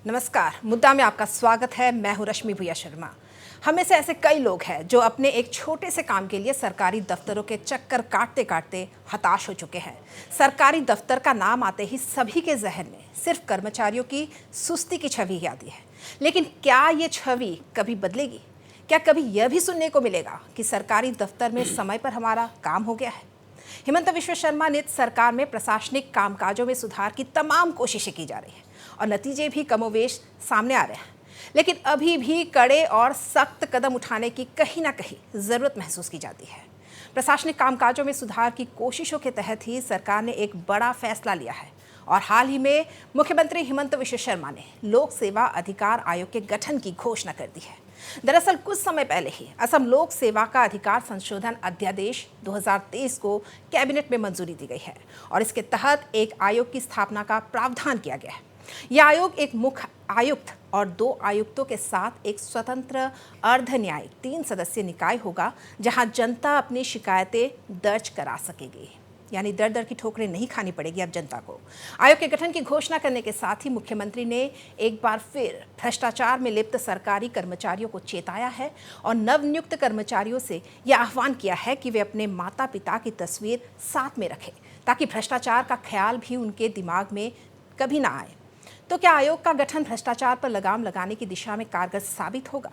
नमस्कार, मुद्दा में आपका स्वागत है। मैं हूं रश्मि भूया शर्मा। हम में से ऐसे कई लोग हैं जो अपने एक छोटे से काम के लिए सरकारी दफ्तरों के चक्कर काटते काटते हताश हो चुके हैं। सरकारी दफ्तर का नाम आते ही सभी के जहन में सिर्फ कर्मचारियों की सुस्ती की छवि ही आती है। लेकिन क्या ये छवि कभी बदलेगी? क्या कभी यह भी सुनने को मिलेगा कि सरकारी दफ्तर में समय पर हमारा काम हो गया है? हिमंता विश्व शर्मा नेतृत्व सरकार में प्रशासनिक कामकाजों में सुधार की तमाम कोशिशें की जा रही हैं और नतीजे भी कमोवेश सामने आ रहे हैं। लेकिन अभी भी कड़े और सख्त कदम उठाने की कहीं ना कहीं ज़रूरत महसूस की जाती है। प्रशासनिक कामकाजों में सुधार की कोशिशों के तहत ही सरकार ने एक बड़ा फैसला लिया है और हाल ही में मुख्यमंत्री हिमंता विश्व शर्मा ने लोक सेवा अधिकार आयोग के गठन की घोषणा कर दी है। दरअसल कुछ समय पहले ही असम लोक सेवा का अधिकार संशोधन अध्यादेश 2023 को कैबिनेट में मंजूरी दी गई है और इसके तहत एक आयोग की स्थापना का प्रावधान किया गया है। यह आयोग एक मुख्य आयुक्त और 2 आयुक्तों के साथ एक स्वतंत्र अर्ध न्यायिक 3 सदस्यीय निकाय होगा, जहां जनता अपनी शिकायतें दर्ज करा सकेगी। यानी दर दर की ठोकरें नहीं खानी पड़ेगी अब जनता को। आयोग के गठन की घोषणा करने के साथ ही मुख्यमंत्री ने एक बार फिर भ्रष्टाचार में लिप्त सरकारी कर्मचारियों को चेताया है और नवनियुक्त कर्मचारियों से यह आह्वान किया है कि वे अपने माता पिता की तस्वीर साथ में रखें ताकि भ्रष्टाचार का ख्याल भी उनके दिमाग में कभी ना आए। तो क्या आयोग का गठन भ्रष्टाचार पर लगाम लगाने की दिशा में कारगर साबित होगा?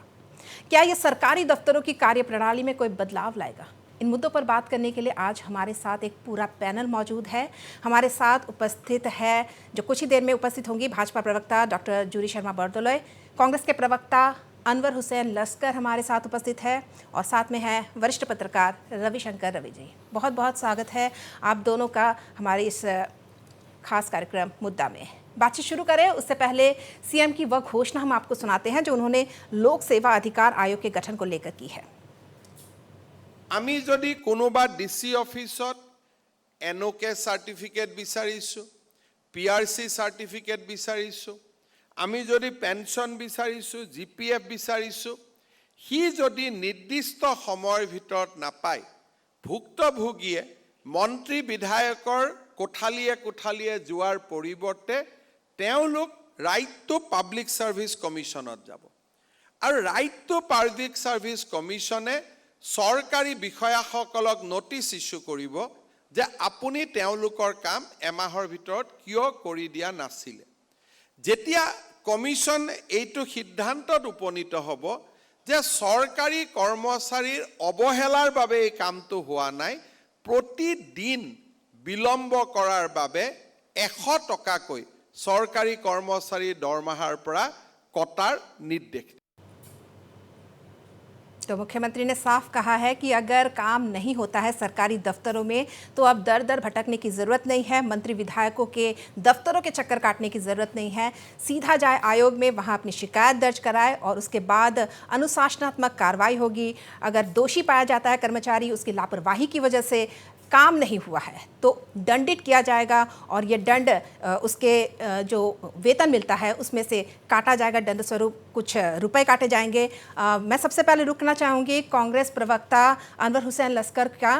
क्या यह सरकारी दफ्तरों की कार्यप्रणाली में कोई बदलाव लाएगा? इन मुद्दों पर बात करने के लिए आज हमारे साथ एक पूरा पैनल मौजूद है। हमारे साथ उपस्थित है, जो कुछ ही देर में उपस्थित होंगी, भाजपा प्रवक्ता डॉक्टर जूरी शर्मा बरदोलोई, कांग्रेस के प्रवक्ता अनवर हुसैन लस्कर हमारे साथ उपस्थित है और साथ में है वरिष्ठ पत्रकार रविशंकर रवि जी। बहुत बहुत स्वागत है आप दोनों का हमारे इस खास कार्यक्रम मुद्दा में। बातचीत शुरू करें उससे पहले सीएम की वह घोषणा हम आपको सुनाते हैं जो उन्होंने लोक सेवा अधिकार आयोग के गठन को लेकर की है। आमी जदि कोनोबा डीसी ऑफिसत एनओके सार्टिफिकेट विचारिছো, पीआरसी सार्टिफिकेट विचारिছো, आमी जदि पेंशन विचारिছো, जीपीएफ विचारिছো, ही जदि निर्दिष्ट समयर भितरत नापाय, भुक्तभोगीয়ে मन्त्री विधायকৰ कोठालिए कोठालिए जोৱাৰ परिवर्ते তেওঁলোক राइट टू पब्लिक सार्विस कमिशनत যাব और राइट टू पब्लिक सार्विस कमिशने सरकारी विषयाসকলক नोटिस इश्यू करिब जे आपुनी তেওঁলোকৰ काम एमाहर भितरत किय करि दिया नासिले। जेतिया कमिशन एइटु सिद्धान्तत उपनीत हब जे सरकारी कर्मचारीर अवहेलार बारे এই কামটো হোৱা নাই, प्रतिदिन विलम्ब करार बारे 100 टकाকৈ सरकारी कर्मचारी दरमाहार परा कटार निर्देश। तो मुख्यमंत्री ने साफ कहा है कि अगर काम नहीं होता है सरकारी दफ्तरों में तो अब दर दर भटकने की ज़रूरत नहीं है, मंत्री विधायकों के दफ्तरों के चक्कर काटने की ज़रूरत नहीं है। सीधा जाए आयोग में, वहां अपनी शिकायत दर्ज कराए और उसके बाद अनुशासनात्मक कार्रवाई होगी। अगर दोषी पाया जाता है कर्मचारी, उसकी लापरवाही की वजह से काम नहीं हुआ है तो दंडित किया जाएगा और ये दंड उसके जो वेतन मिलता है उसमें से काटा जाएगा, दंड स्वरूप कुछ रुपए काटे जाएंगे। मैं सबसे पहले रुकना चाहूँगी कांग्रेस प्रवक्ता अनवर हुसैन लस्कर का।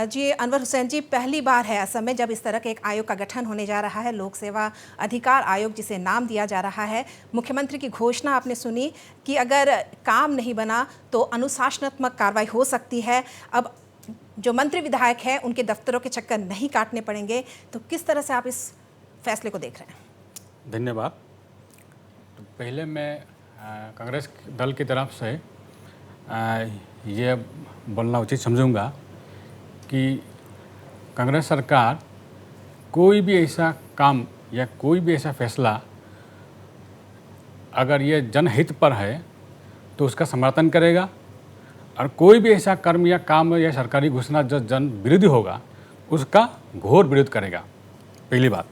जी अनवर हुसैन जी, पहली बार है असम में जब इस तरह के एक आयोग का गठन होने जा रहा है, लोक सेवा अधिकार आयोग जिसे नाम दिया जा रहा है। मुख्यमंत्री की घोषणा आपने सुनी कि अगर काम नहीं बना तो अनुशासनात्मक कार्रवाई हो सकती है। अब जो मंत्री विधायक हैं उनके दफ्तरों के चक्कर नहीं काटने पड़ेंगे, तो किस तरह से आप इस फैसले को देख रहे हैं? धन्यवाद। तो पहले मैं कांग्रेस दल की तरफ से ये बोलना उचित समझूंगा कि कांग्रेस सरकार कोई भी ऐसा काम या कोई भी ऐसा फैसला अगर ये जनहित पर है तो उसका समर्थन करेगा और कोई भी ऐसा कर्म या काम या सरकारी घोषणा जो जन विरोधी होगा उसका घोर विरोध करेगा। पहली बात।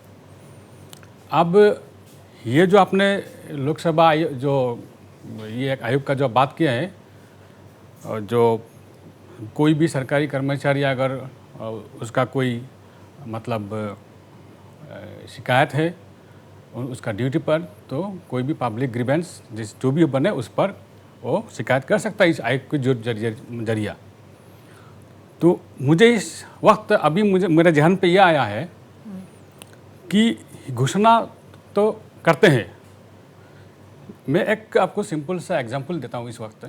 अब ये जो आपने लोकसभा जो ये एक आयोग का जो बात किया है, जो कोई भी सरकारी कर्मचारी अगर उसका कोई मतलब शिकायत है उसका ड्यूटी पर, तो कोई भी पब्लिक ग्रीवेंस जो भी बने उस पर वो शिकायत कर सकता है इस आयोग के जो जरिया। तो मुझे इस वक्त अभी मेरे ध्यान पे यह आया है कि घोषणा तो करते हैं मैं एक आपको सिंपल सा एग्जांपल देता हूँ इस वक्त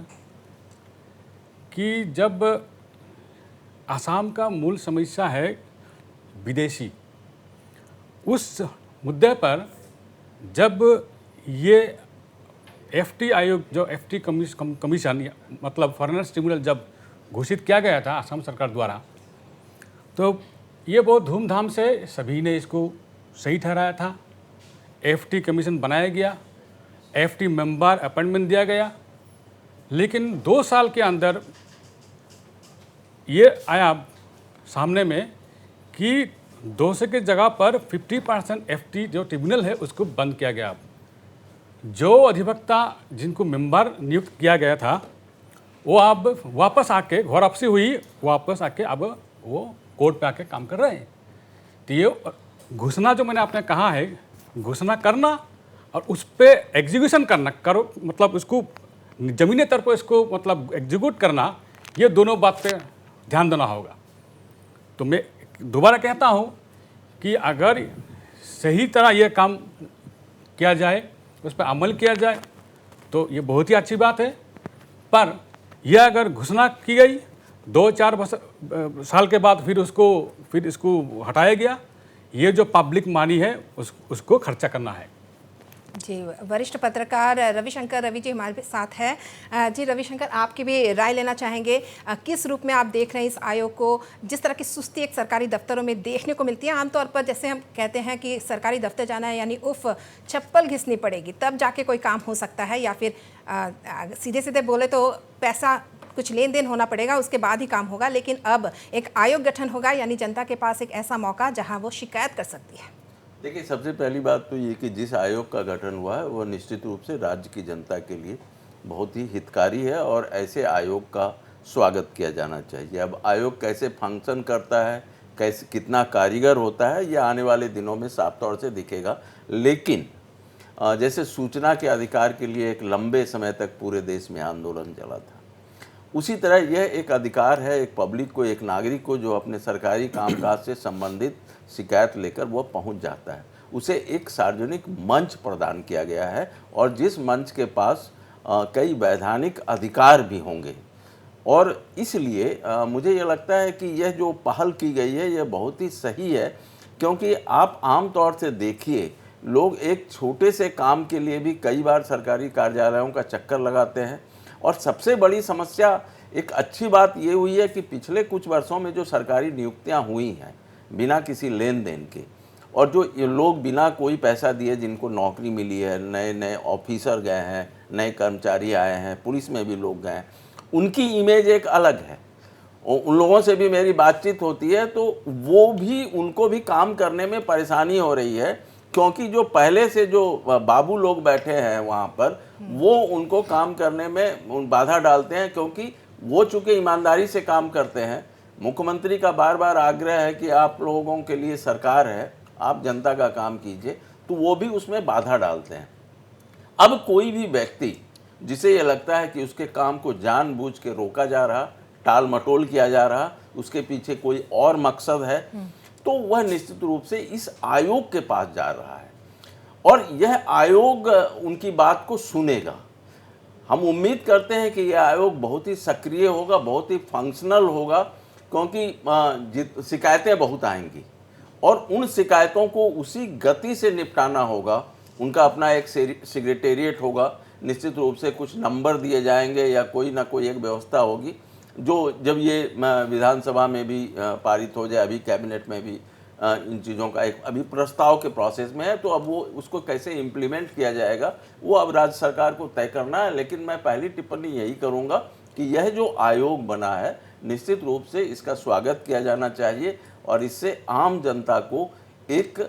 कि जब असम का मूल समस्या है विदेशी, उस मुद्दे पर जब ये एफटी आयोग जो एफटी कमीशन मतलब फॉरेनर्स ट्रिब्यूनल जब घोषित किया गया था असम सरकार द्वारा, तो ये बहुत धूमधाम से सभी ने इसको सही ठहराया था। एफटी कमीशन बनाया गया, एफटी मेंबर अपॉइंटमेंट दिया गया, लेकिन 2 साल के अंदर ये आया सामने में कि 200 की जगह पर 50% एफटी जो ट्रिब्यूनल है उसको बंद किया गया। जो अधिवक्ता जिनको मेंबर नियुक्त किया गया था वो अब वापस आके घर वापसी हुई, वापस आके अब वो कोर्ट पे आके काम कर रहे हैं। तो ये घोषणा जो मैंने आपने कहा है, घोषणा करना और उस पर एग्जीक्यूशन करना करो, मतलब उसको ज़मीनी तौर पर इसको मतलब एग्जीक्यूट करना, ये दोनों बात पे ध्यान देना होगा। तो मैं दोबारा कहता हूँ कि अगर सही तरह ये काम किया जाए, उस पर अमल किया जाए तो ये बहुत ही अच्छी बात है। पर यह अगर घोषणा की गई 2-4 साल के बाद फिर इसको हटाया गया, ये जो पब्लिक मनी है उसको खर्चा करना है। जी, वरिष्ठ पत्रकार रविशंकर रवि जी हमारे साथ हैं। जी रविशंकर, आपकी भी राय लेना चाहेंगे, किस रूप में आप देख रहे हैं इस आयोग को? जिस तरह की सुस्ती एक सरकारी दफ्तरों में देखने को मिलती है, आमतौर पर जैसे हम कहते हैं कि सरकारी दफ्तर जाना है यानी उफ चप्पल घिसनी पड़ेगी तब जाके कोई काम हो सकता है, या फिर सीधे सीधे बोले तो पैसा कुछ लेन देन होना पड़ेगा उसके बाद ही काम होगा। लेकिन अब एक आयोग गठन होगा यानी जनता के पास एक ऐसा मौका जहाँ वो शिकायत कर सकती है। देखिए, सबसे पहली बात तो ये कि जिस आयोग का गठन हुआ है वो निश्चित रूप से राज्य की जनता के लिए बहुत ही हितकारी है और ऐसे आयोग का स्वागत किया जाना चाहिए। अब आयोग कैसे फंक्शन करता है, कैसे कितना कारीगर होता है, ये आने वाले दिनों में साफ तौर से दिखेगा। लेकिन जैसे सूचना के अधिकार के लिए एक लंबे समय तक पूरे देश में आंदोलन चला था, उसी तरह यह एक अधिकार है एक पब्लिक को, एक नागरिक को, जो अपने सरकारी कामकाज से संबंधित शिकायत लेकर वो पहुंच जाता है, उसे एक सार्वजनिक मंच प्रदान किया गया है और जिस मंच के पास कई वैधानिक अधिकार भी होंगे। और इसलिए मुझे ये लगता है कि यह जो पहल की गई है यह बहुत ही सही है, क्योंकि आप आम तौर से देखिए लोग एक छोटे से काम के लिए भी कई बार सरकारी कार्यालयों का चक्कर लगाते हैं। और सबसे बड़ी समस्या, एक अच्छी बात ये हुई है कि पिछले कुछ वर्षों में जो सरकारी नियुक्तियां हुई हैं बिना किसी लेन देन के, और जो ये लोग बिना कोई पैसा दिए जिनको नौकरी मिली है, नए नए ऑफिसर गए हैं, नए कर्मचारी आए हैं, पुलिस में भी लोग गए हैं, उनकी इमेज एक अलग है। उन लोगों से भी मेरी बातचीत होती है तो वो भी, उनको भी काम करने में परेशानी हो रही है, क्योंकि जो पहले से जो बाबू लोग बैठे हैं वहाँ पर वो उनको काम करने में बाधा डालते हैं, क्योंकि वो चूँकि ईमानदारी से काम करते हैं। मुख्यमंत्री का बार बार आग्रह है कि आप लोगों के लिए सरकार है, आप जनता का काम कीजिए, तो वो भी उसमें बाधा डालते हैं। अब कोई भी व्यक्ति जिसे ये लगता है कि उसके काम को जानबूझ के रोका जा रहा, टाल मटोल किया जा रहा, उसके पीछे कोई और मकसद है, तो वह निश्चित रूप से इस आयोग के पास जा रहा है और यह आयोग उनकी बात को सुनेगा। हम उम्मीद करते हैं कि यह आयोग बहुत ही सक्रिय होगा, बहुत ही फंक्शनल होगा, क्योंकि शिकायतें बहुत आएंगी और उन शिकायतों को उसी गति से निपटाना होगा। उनका अपना एक सेक्रेटेरिएट होगा, निश्चित रूप से कुछ नंबर दिए जाएंगे या कोई ना कोई एक व्यवस्था होगी, जो जब ये विधानसभा में भी पारित हो जाए, अभी कैबिनेट में भी इन चीज़ों का एक अभी प्रस्ताव के प्रोसेस में है, तो अब वो उसको कैसे इम्प्लीमेंट किया जाएगा वो अब राज्य सरकार को तय करना है। लेकिन मैं पहली टिप्पणी यही करूँगा कि यह जो आयोग बना है निश्चित रूप से इसका स्वागत किया जाना चाहिए और इससे आम जनता को एक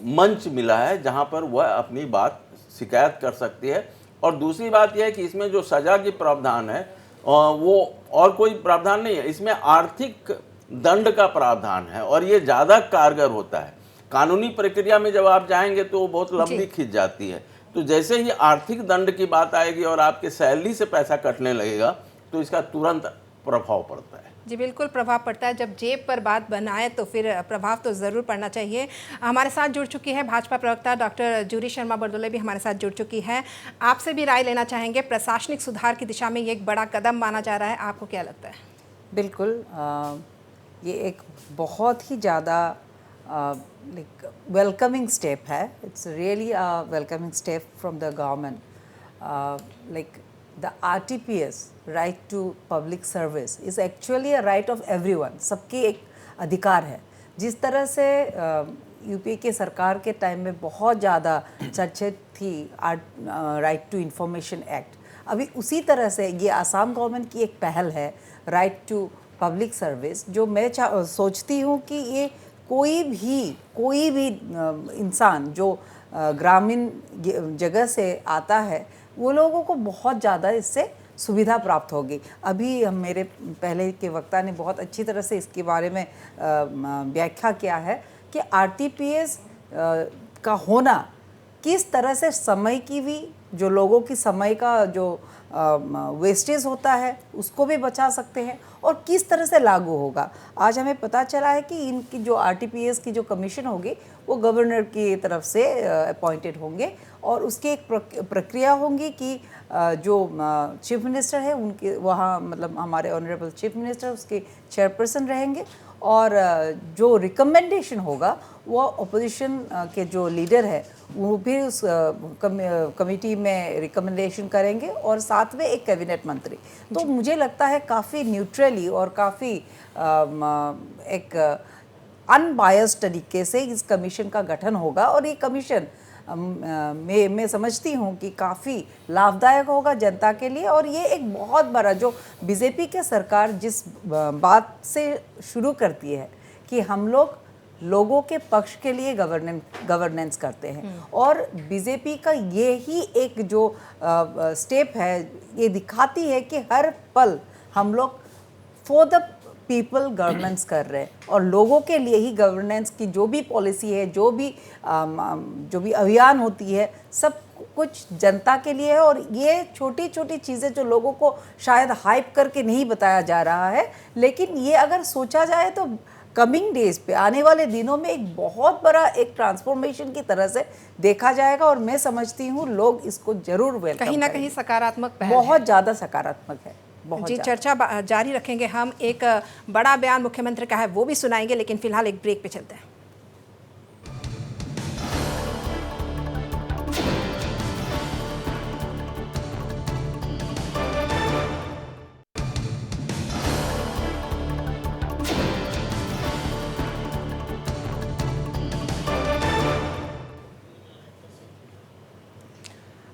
मंच मिला है जहाँ पर वह अपनी बात शिकायत कर सकती है। और दूसरी बात यह है कि इसमें जो सज़ा की प्रावधान है वो और कोई प्रावधान नहीं है, इसमें आर्थिक दंड का प्रावधान है और ये ज़्यादा कारगर होता है। कानूनी प्रक्रिया में जब आप जाएंगे तो वो बहुत लंबी खिंच जाती है, तो जैसे ही आर्थिक दंड की बात आएगी और आपके सैलरी से पैसा कटने लगेगा तो इसका तुरंत प्रभाव पड़ता है। जी बिल्कुल प्रभाव पड़ता है। जब जेब पर बात बनाए तो फिर प्रभाव तो ज़रूर पड़ना चाहिए। हमारे साथ जुड़ चुकी है भाजपा प्रवक्ता डॉक्टर जूरी शर्मा बरदोले भी हमारे साथ जुड़ चुकी है। आपसे भी राय लेना चाहेंगे। प्रशासनिक सुधार की दिशा में ये एक बड़ा कदम माना जा रहा है, आपको क्या लगता है? बिल्कुल ये एक बहुत ही ज़्यादा लाइक वेलकमिंग स्टेप है। It's really a welcoming step from the government. Like the RTPS, right to public service, is actually a right of everyone. सबकी एक अधिकार है। जिस तरह से यूपी के सरकार के टाइम में बहुत ज़्यादा चर्चित थी राइट टू इंफॉर्मेशन एक्ट, अभी उसी तरह से ये आसाम गवर्नमेंट की एक पहल है राइट टू पब्लिक सर्विस, जो मैं सोचती हूँ कि ये कोई भी इंसान जो ग्रामीण जगह से आता है वो लोगों को बहुत ज़्यादा इससे सुविधा प्राप्त होगी। अभी मेरे पहले के वक्ता ने बहुत अच्छी तरह से इसके बारे में व्याख्या किया है कि आरटीपीएस का होना किस तरह से समय की भी, जो लोगों की समय का जो वेस्टेज होता है उसको भी बचा सकते हैं, और किस तरह से लागू होगा। आज हमें पता चला है कि इनकी जो आरटीपीएस की जो कमीशन होगी वो गवर्नर की तरफ से अपॉइंटेड होंगे, और उसकी एक प्रक्रिया होंगी कि जो चीफ मिनिस्टर है उनके वहाँ, मतलब हमारे ऑनरेबल चीफ मिनिस्टर उसके चेयरपर्सन रहेंगे, और जो रिकमेंडेशन होगा वो अपोजिशन के जो लीडर है वो भी उस कमेटी में रिकमेंडेशन करेंगे, और साथ में एक कैबिनेट मंत्री। तो मुझे लगता है काफ़ी न्यूट्रली और काफ़ी एक अनबायस्ड तरीके से इस कमीशन का गठन होगा, और ये कमीशन मैं समझती हूँ कि काफ़ी लाभदायक होगा जनता के लिए। और ये एक बहुत बड़ा, जो बीजेपी के सरकार जिस बात से शुरू करती है कि हम लोगों के पक्ष के लिए गवर्नेंस करते हैं, और बीजेपी का ये ही एक जो स्टेप है, ये दिखाती है कि हर पल हम लोग फॉर द पीपल गवर्नेंस कर रहे हैं, और लोगों के लिए ही गवर्नेंस की जो भी पॉलिसी है, जो भी अभियान होती है, सब कुछ जनता के लिए है। और ये छोटी छोटी चीज़ें जो लोगों को शायद हाइप करके नहीं बताया जा रहा है, लेकिन ये अगर सोचा जाए तो कमिंग डेज पे, आने वाले दिनों में एक बहुत बड़ा एक ट्रांसफॉर्मेशन की तरह से देखा जाएगा, और मैं समझती हूँ लोग इसको जरूर वेलकम कहीं ना कहीं सकारात्मक पहल बहुत ज़्यादा सकारात्मक है। जी, चर्चा जारी रखेंगे हम। एक बड़ा बयान मुख्यमंत्री का है वो भी सुनाएंगे, लेकिन फिलहाल एक ब्रेक पे चलते हैं।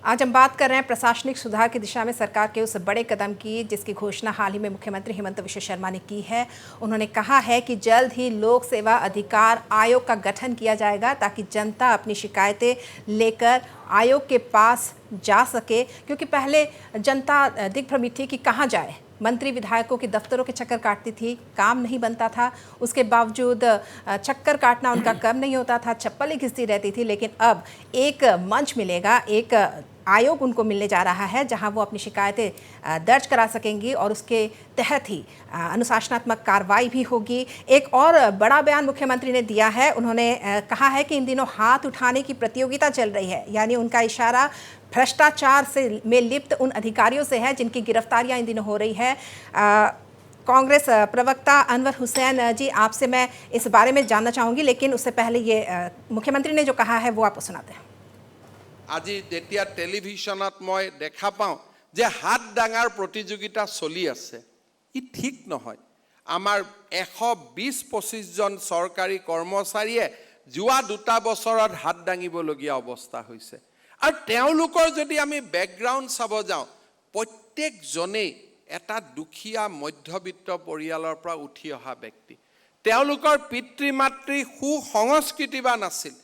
आज हम बात कर रहे हैं प्रशासनिक सुधार की दिशा में सरकार के उस बड़े कदम की, जिसकी घोषणा हाल ही में मुख्यमंत्री हेमंत बिश्व शर्मा ने की है। उन्होंने कहा है कि जल्द ही लोक सेवा अधिकार आयोग का गठन किया जाएगा, ताकि जनता अपनी शिकायतें लेकर आयोग के पास जा सके, क्योंकि पहले जनता दिग्भ्रमित थी कि कहाँ जाए। मंत्री विधायकों के दफ्तरों के चक्कर काटती थी, काम नहीं बनता था, उसके बावजूद चक्कर काटना उनका कम नहीं होता था, चप्पल ही घिसती रहती थी। लेकिन अब एक मंच मिलेगा, एक आयोग उनको मिलने जा रहा है, जहां वो अपनी शिकायतें दर्ज करा सकेंगी, और उसके तहत ही अनुशासनात्मक कार्रवाई भी होगी। एक और बड़ा बयान मुख्यमंत्री ने दिया है। उन्होंने कहा है कि इन दिनों हाथ उठाने की प्रतियोगिता चल रही है, यानी उनका इशारा भ्रष्टाचार से में लिप्त उन अधिकारियों से है जिनकी गिरफ्तारियां इन दिनों हो रही है। कांग्रेस प्रवक्ता अनवर हुसैन जी, आपसे मैं इस बारे में जानना चाहूँगी, लेकिन उससे पहले ये मुख्यमंत्री ने जो कहा है वो आपको सुनाते हैं। আজি যেতিয়া টেলিভিশ্যনত মই দেখা পাওঁ যে হাত ডাঙাৰ প্ৰতিযোগিতা চলি আছে, ই ঠিক নহয়। আমাৰ 120-25 জন চৰকাৰী কৰ্মচাৰীয়ে যোৱা 2 বছৰত হাত দাঙিবলগীয়া অৱস্থা হৈছে। আৰু তেওঁলোকৰ যদি আমি বেকগ্ৰাউণ্ড চাব যাওঁ, প্ৰত্যেকজনেই এটা দুখীয়া মধ্যবিত্ত পৰিয়ালৰ পৰা উঠি অহা ব্যক্তি। তেওঁলোকৰ পিতৃ মাতৃ সুসংস্কৃতিবান আছিল।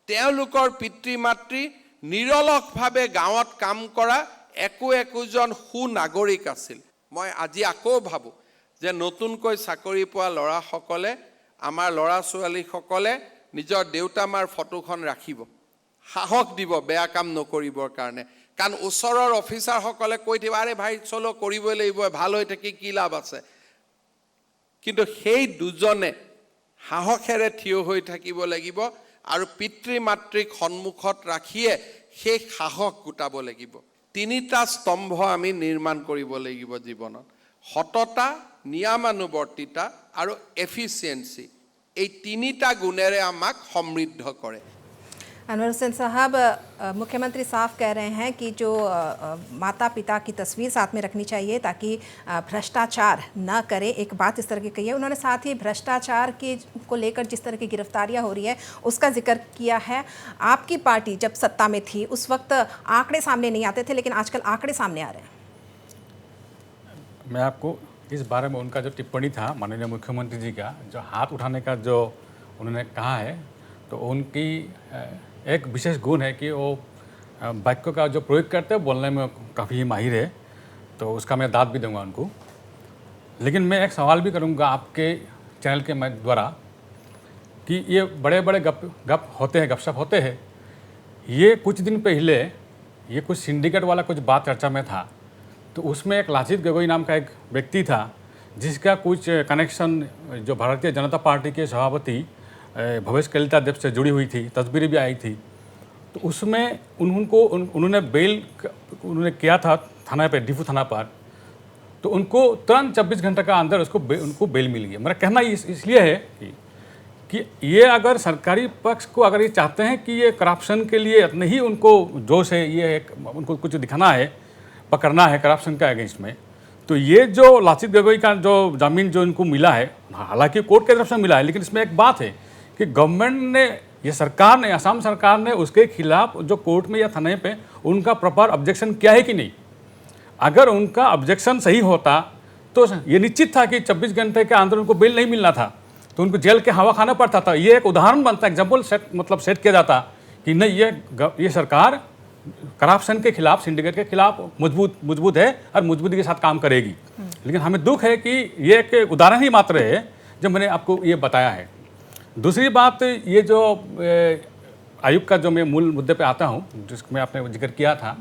তেওঁলোকৰ পিতৃ মাতৃ নিৰলসভাৱে গাঁৱত কাম কৰা একোজন সুনাগৰিক আছিল। মই আজি আকৌ ভাবোঁ যে নতুনকৈ চাকৰি পোৱা ল'ৰাসকলে, আমাৰ ল'ৰা ছোৱালীসকলে নিজৰ দেউতা মাৰ ফটোখন ৰাখিব, সাহস দিব বেয়া কাম নকৰিবৰ কাৰণে। কাৰণ ওচৰৰ অফিচাৰসকলে কৈ দিব, আৰে ভাই চলো কৰিবই লাগিব, ভাল হৈ থাকি কি লাভ আছে। কিন্তু সেই দুজনে সাহসেৰে থিয় হৈ থাকিব লাগিব আৰু পিতৃ মাতৃক সন্মুখত ৰাখিয়ে সেই সাহস গোটাব লাগিব। তিনিটা স্তম্ভ আমি নিৰ্মাণ কৰিব লাগিব জীৱনত, সততা, নিয়মানুৱৰ্তিতা আৰু এফিচিয়েঞ্চি। এই তিনিটা গুণেৰে আমাক সমৃদ্ধ কৰে। अनवर हुसैन साहब, मुख्यमंत्री साफ कह रहे हैं कि जो माता पिता की तस्वीर साथ में रखनी चाहिए ताकि भ्रष्टाचार न करे। एक बात इस तरह की कही है उन्होंने, साथ ही भ्रष्टाचार के को लेकर जिस तरह की गिरफ्तारियां हो रही है उसका जिक्र किया है। आपकी पार्टी जब सत्ता में थी उस वक्त आंकड़े सामने नहीं आते थे, लेकिन आजकल आंकड़े सामने आ रहे हैं। मैं आपको इस बारे में उनका जो टिप्पणी था माननीय मुख्यमंत्री जी का, जो हाथ उठाने का जो उन्होंने कहा है, तो उनकी एक विशेष गुण है कि वो वाक्यों का जो प्रयोग करते हैं बोलने में काफ़ी माहिर है, तो उसका मैं दाद भी दूंगा उनको। लेकिन मैं एक सवाल भी करूंगा आपके चैनल के द्वारा कि ये बड़े बड़े गप होते हैं, गपशप होते हैं। ये कुछ दिन पहले ये कुछ सिंडिकेट वाला कुछ बात चर्चा में था, तो उसमें एक लाचित गोगोई नाम का एक व्यक्ति था जिसका कुछ कनेक्शन जो भारतीय जनता पार्टी के सभापति भवेश कलिता देव से जुड़ी हुई थी, तस्वीरें भी आई थी। तो उसमें उन्होंने बेल उन्होंने किया था थाना पे, डिफू थाना पर, तो उनको तुरंत 24 घंटे का अंदर उनको बेल मिल गया। मेरा कहना इसलिए है कि ये अगर सरकारी पक्ष को अगर ये चाहते हैं कि ये करप्शन के लिए नहीं उनको जोश है, ये उनको कुछ दिखाना है, पकड़ना है करप्शन का अगेंस्ट में, तो ये जो लाचित गोगोई का जो जामीन जो इनको मिला है, हालांकि कोर्ट की तरफ से मिला है, लेकिन इसमें एक बात है कि गवर्नमेंट ने, ये सरकार ने, असम सरकार ने उसके खिलाफ जो कोर्ट में या थाने पे उनका प्रॉपर ऑब्जेक्शन किया है कि नहीं। अगर उनका ऑब्जेक्शन सही होता तो ये निश्चित था कि 24 घंटे के अंदर उनको बेल नहीं मिलना था, तो उनको जेल के हवा खाना पड़ता था। ये एक उदाहरण बनता, एग्जाम्पल सेट किया जाता कि नहीं, ये सरकार करप्शन के खिलाफ, सिंडिकेट के खिलाफ मजबूत है और मजबूती के साथ काम करेगी। लेकिन हमें दुख है कि ये एक उदाहरण ही मात्र है जो मैंने आपको ये बताया है। दूसरी बात, ये जो आयुक्त का जो मैं मूल मुद्दे पे आता हूँ, जिसमें आपने जिक्र किया था,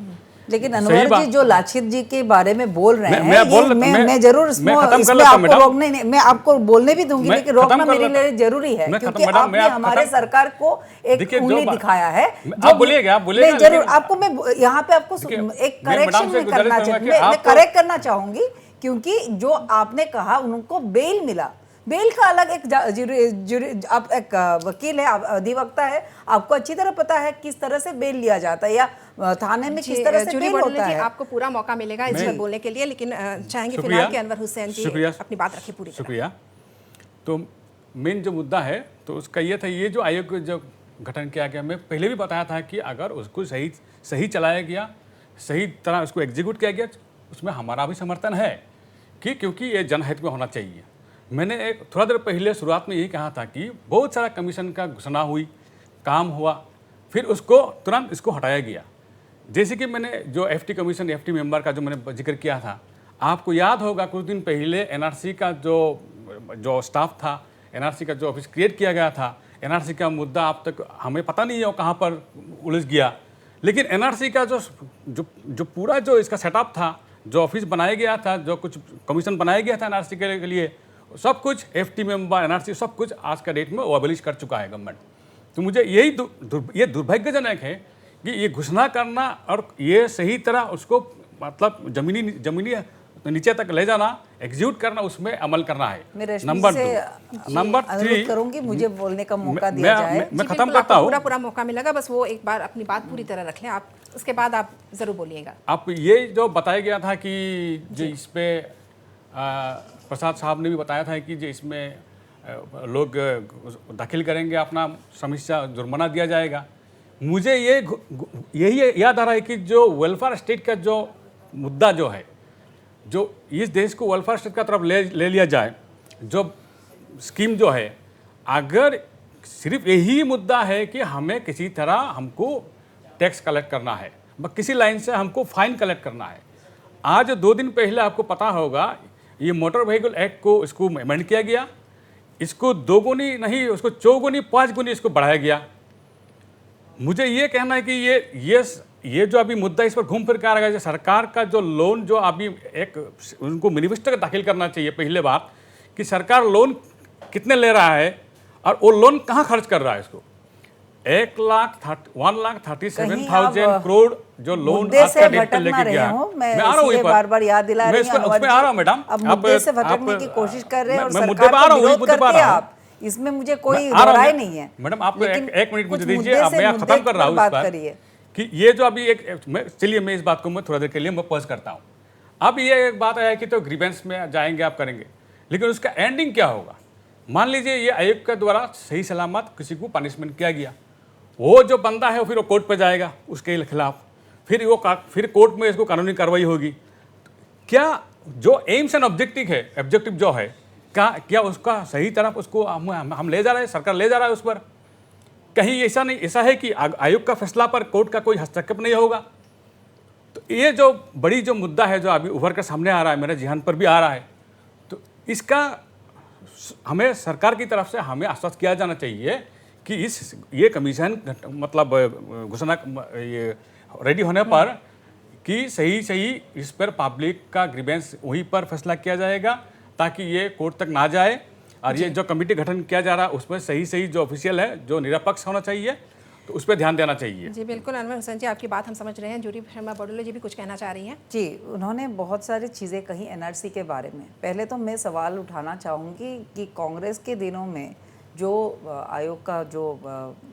लेकिन अनवर जी जो लाचित जी के बारे में बोल रहे हैं, मैं जरूर इसमें आपको नहीं, मैं आपको बोलने भी दूंगी, लेकिन रोकना मेरे लिए जरूरी है क्योंकि आपने हमारे सरकार को एक उंगली दिखाया है। आप बोलिएगा, आप बोलिएगा, जरूर आपको मैं यहाँ पे आपको एक करेक्शन में करना चाहिए, मैं करेक्ट करना चाहूंगी, क्योंकि जो आपने कहा उनको बेल मिला, बेल का अलग एक आप एक वकील है, आप अधिवक्ता है, आपको अच्छी तरह पता है किस तरह से बेल लिया जाता है या थाने में किस तरह से बेल होता है। आपको पूरा मौका मिलेगा इस पर बोलने के लिए, लेकिन चाहेंगे फिलहाल कि अनवर हुसैन जी अपनी बात रखिए पूरी। शुक्रिया। तो मेन जो मुद्दा है तो उसका ये था, ये जो आयोग जो गठन किया गया, मैं पहले भी बताया था कि अगर उसको सही चलाया गया, सही तरह उसको एग्जीक्यूट किया गया, उसमें हमारा भी समर्थन है कि क्योंकि ये जनहित में होना चाहिए। मैंने एक थोड़ा देर पहले शुरुआत में यही कहा था कि बहुत सारा कमीशन का घोषणा हुई, काम हुआ, फिर उसको तुरंत इसको हटाया गया। जैसे कि मैंने जो एफटी कमीशन, एफटी मेंबर का जो मैंने जिक्र किया था, आपको याद होगा कुछ दिन पहले एनआरसी का जो स्टाफ था, एनआरसी का जो ऑफिस क्रिएट किया गया था, एनआरसी का मुद्दा अब तक हमें पता नहीं है वो कहाँ पर उलझ गया। लेकिन एनआरसी का जो पूरा जो इसका सेटअप था, जो ऑफिस बनाया गया था, जो कुछ कमीशन बनाया गया था एनआरसी के लिए, सब कुछ एफटी मेंबर, एनआरसी सब कुछ आज का डेट में वो एबलिश कर चुका है गवर्नमेंट। तो मुझे ये दुर्भाग्यजनक है कि ये घोषणा करना और ये सही तरह उसको मतलब जमीनी नीचे तक ले जाना, एग्जीक्यूट करना, उसमें अमल करना है। नंबर 3 करूंगी, मुझे बोलने का मौका दिया जाए। मैं खत्म करता हूँ, पूरा मौका मिलेगा, बस वो एक बार अपनी बात पूरी तरह रख लें आप, उसके बाद आप जरूर बोलिएगा। आप ये जो बताया गया था कि जो इस पे प्रसाद साहब ने भी बताया था कि जो इसमें लोग दाखिल करेंगे अपना समस्या, जुर्माना दिया जाएगा। मुझे यही याद आ रहा है कि जो वेलफेयर स्टेट का जो मुद्दा जो है, जो इस देश को वेलफेयर स्टेट का तरफ ले लिया जाए, जो स्कीम जो है, अगर सिर्फ यही मुद्दा है कि हमें किसी तरह हमको टैक्स कलेक्ट करना है, किसी लाइन से हमको फाइन कलेक्ट करना है। आज 2 दिन पहले आपको पता होगा ये मोटर व्हीकल एक्ट को इसको अमेंड किया गया, इसको 2 गुनी नहीं, उसको 4 गुनी 5 गुनी इसको बढ़ाया गया। मुझे ये कहना है कि ये जो अभी मुद्दा इस पर घूम फिर के आ रहा है, सरकार का जो लोन जो अभी एक उनको मैनिफेस्टो दाखिल करना चाहिए, पहले बात कि सरकार लोन कितने ले रहा है और वो लोन कहाँ खर्च कर रहा है इसको। 1,37,000 करोड़ जो लोन मुद्दे से आज का डेट पे भटक ना लेके रहे गया हूं, है। मैं आ रहा हूँ इसलिए वहीं पर। बार-बार याद दिला मैं रही इसमें हूं उसमें आ रहा हूँ मैडम। अब मुद्दे से भटकने की कोशिश कर रहे हैं और मैं मुद्दे सरकार पे आ रहा का हूँ, वही विरोध मुद्दे पे आ करते हैं रहा हूँ। आप, इसमें मुझे कोई मैं आ रहा हूँ, राय नहीं है। मैडम आप लेकिन एक मिनट कुछ मुझे दीजिए, मुद्दे अब से मैं मुद्दे खत्म कर रहा हूँ पर इस बात पर करिए। कि ये जो अभी चलिए मैं इस बात को मैं थोड़ा देर के लिए मैं पॉज करता हूँ। अब ये एक बात है कि तो ग्रीवेंस में जाएंगे आप करेंगे, लेकिन उसका एंडिंग क्या होगा। मान लीजिए ये आयोग के द्वारा सही सलामत किसी को पनिशमेंट किया गया, वो जो बंदा है फिर वो कोर्ट पर जाएगा उसके खिलाफ, फिर कोर्ट में इसको कानूनी कार्रवाई होगी। क्या जो एम्स एंड ऑब्जेक्टिव जो है क्या उसका सही तरफ उसको हम ले जा रहे हैं, सरकार ले जा रहा है उस पर। कहीं ऐसा है कि आयोग का फैसला पर कोर्ट का कोई हस्तक्षेप नहीं होगा। तो ये जो बड़ी जो मुद्दा है जो अभी उभर कर सामने आ रहा है, मेरे ध्यान पर भी आ रहा है, तो इसका हमें सरकार की तरफ से हमें आश्वस्त किया जाना चाहिए कि ये कमीशन मतलब घोषणा ये रेडी होने पर कि सही इस पर पब्लिक का ग्रीवेंस वहीं पर फैसला किया जाएगा ताकि ये कोर्ट तक ना जाए। और ये जो कमेटी गठन किया जा रहा है उसमें सही जो ऑफिशियल है जो निरपेक्ष होना चाहिए, तो उस पर ध्यान देना चाहिए। जी बिल्कुल अनवर हुसैन जी, आपकी बात हम समझ रहे हैं। जूरी शर्मा बडोले जी भी कुछ कहना चाह रही हैं। जी, उन्होंने बहुत सारी चीज़ें कही एनआरसी के बारे में। पहले तो मैं सवाल उठाना चाहूँगी कि कांग्रेस के दिनों में जो आयोग का जो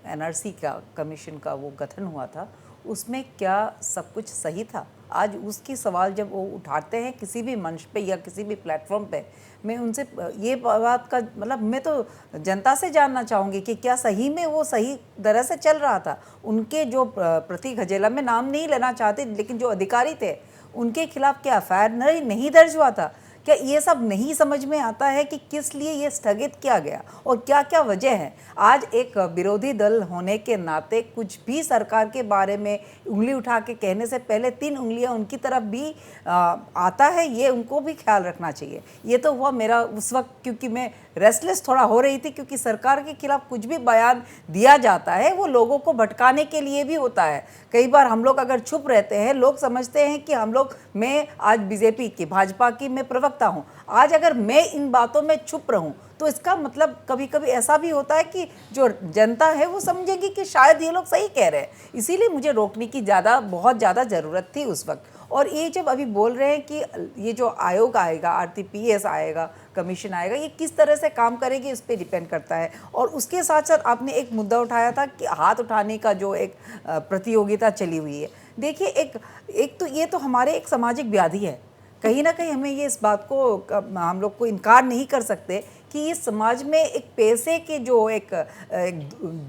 एनआरसी का कमीशन का वो गठन हुआ था, उसमें क्या सब कुछ सही था? आज उसकी सवाल जब वो उठाते हैं किसी भी मंच पे या किसी भी प्लेटफॉर्म पे, मैं उनसे ये बात का मतलब मैं तो जनता से जानना चाहूँगी कि क्या सही में वो सही तरह से चल रहा था। उनके जो प्रतीक हजेला में नाम नहीं लेना चाहते, लेकिन जो अधिकारी थे उनके खिलाफ क्या एफआईआर नहीं दर्ज हुआ था? क्या ये सब नहीं समझ में आता है कि किस लिए ये स्थगित किया गया और क्या क्या वजह है? आज एक विरोधी दल होने के नाते कुछ भी सरकार के बारे में उंगली उठा के कहने से पहले 3 उंगलियां उनकी तरफ भी आता है, ये उनको भी ख्याल रखना चाहिए। ये तो हुआ मेरा उस वक्त, क्योंकि मैं रेस्टलेस थोड़ा हो रही थी, क्योंकि सरकार के खिलाफ कुछ भी बयान दिया जाता है वो लोगों को भटकाने के लिए भी होता है। कई बार हम लोग अगर चुप रहते हैं, लोग समझते हैं कि हम लोग, मैं आज बीजेपी की भाजपा की मैं प्रवक्ता हूँ, आज अगर मैं इन बातों में चुप रहूँ तो इसका मतलब कभी कभी ऐसा भी होता है कि जो जनता है वो समझेगी कि शायद ये लोग सही कह रहे हैं। इसीलिए मुझे रोकने की बहुत ज़्यादा ज़रूरत थी उस वक्त। और ये जब अभी बोल रहे हैं कि ये जो आयोग आएगा, RTPS आएगा, कमीशन आएगा, ये किस तरह से काम करेगी इस पर डिपेंड करता है। और उसके साथ साथ आपने एक मुद्दा उठाया था कि हाथ उठाने का जो एक प्रतियोगिता चली हुई है। देखिए, एक तो ये तो हमारे एक सामाजिक व्याधि है। कहीं ना कहीं हमें ये इस बात को हम लोग को इनकार नहीं कर सकते कि ये समाज में एक पैसे के जो एक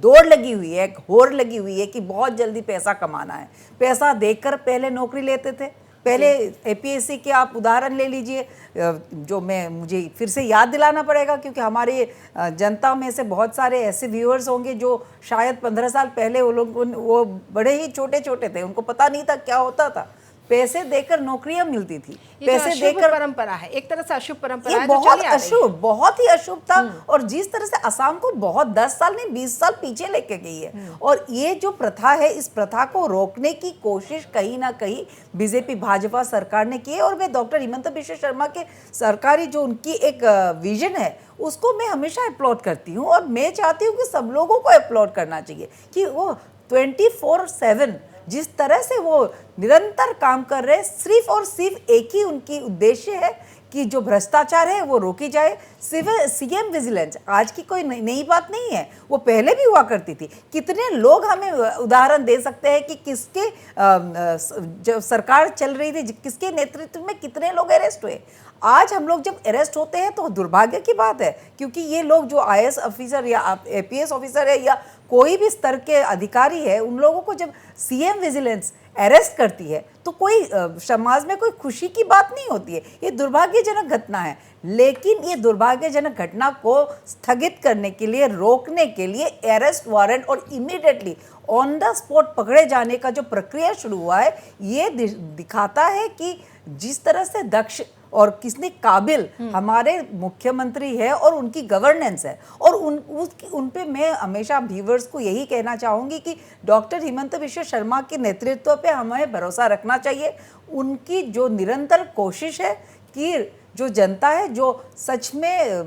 दौड़ लगी हुई है, एक होड़ लगी हुई है कि बहुत जल्दी पैसा कमाना है। पैसा देखकर पहले नौकरी लेते थे। पहले APSC के आप उदाहरण ले लीजिए, जो मुझे फिर से याद दिलाना पड़ेगा क्योंकि हमारे जनता में से बहुत सारे ऐसे व्यूअर्स होंगे जो शायद 15 साल पहले वो बड़े ही छोटे थे, उनको पता नहीं था क्या होता था। पैसे देकर नौकरियां मिलती थी, पैसे देकर परंपरा है, एक तरह से अशुभ परंपरा ये है, बहुत अशुभ, बहुत ही अशुभ था। और जिस तरह से असम को बहुत 10 साल नहीं 20 साल पीछे लेके गई है। और ये जो प्रथा है, इस प्रथा को रोकने की कोशिश कहीं ना कहीं बीजेपी भाजपा सरकार ने की है। और मैं डॉक्टर हिमंत बिश्व शर्मा के सरकारी जो उनकी एक विजन है उसको मैं हमेशा अपलॉड करती हूँ। और मैं चाहती हूँ कि सब लोगों को अपलॉड करना चाहिए कि वो 24/7 जिस तरह से वो निरंतर काम कर रहे हैं, सिर्फ और सिर्फ एक ही उनकी उद्देश्य है कि जो भ्रष्टाचार है वो रोकी जाए। CM विजिलेंस आज की कोई नई बात नहीं है, वो पहले भी हुआ करती थी। कितने लोग हमें उदाहरण दे सकते हैं कि किसके जो सरकार चल रही थी, किसके नेतृत्व में कितने लोग अरेस्ट हुए। आज हम लोग जब अरेस्ट होते हैं तो दुर्भाग्य की बात है, क्योंकि ये लोग जो IAS ऑफिसर या APS ऑफिसर है या कोई भी स्तर के अधिकारी है, उन लोगों को जब CM विजिलेंस अरेस्ट करती है तो कोई समाज में कोई खुशी की बात नहीं होती है। ये दुर्भाग्यजनक घटना है। लेकिन ये दुर्भाग्यजनक घटना को स्थगित करने के लिए, रोकने के लिए अरेस्ट वारंट और इमीडिएटली ऑन द स्पॉट पकड़े जाने का जो प्रक्रिया शुरू हुआ है, ये दिखाता है कि जिस तरह से दक्ष और किसने काबिल हमारे मुख्यमंत्री है और उनकी गवर्नेंस है। और उन पे मैं हमेशा व्यूवर्स को यही कहना चाहूँगी कि डॉक्टर हिमंत बिश्व शर्मा के नेतृत्व पे हमें भरोसा रखना चाहिए। उनकी जो निरंतर कोशिश है कि जो जनता है, जो सच में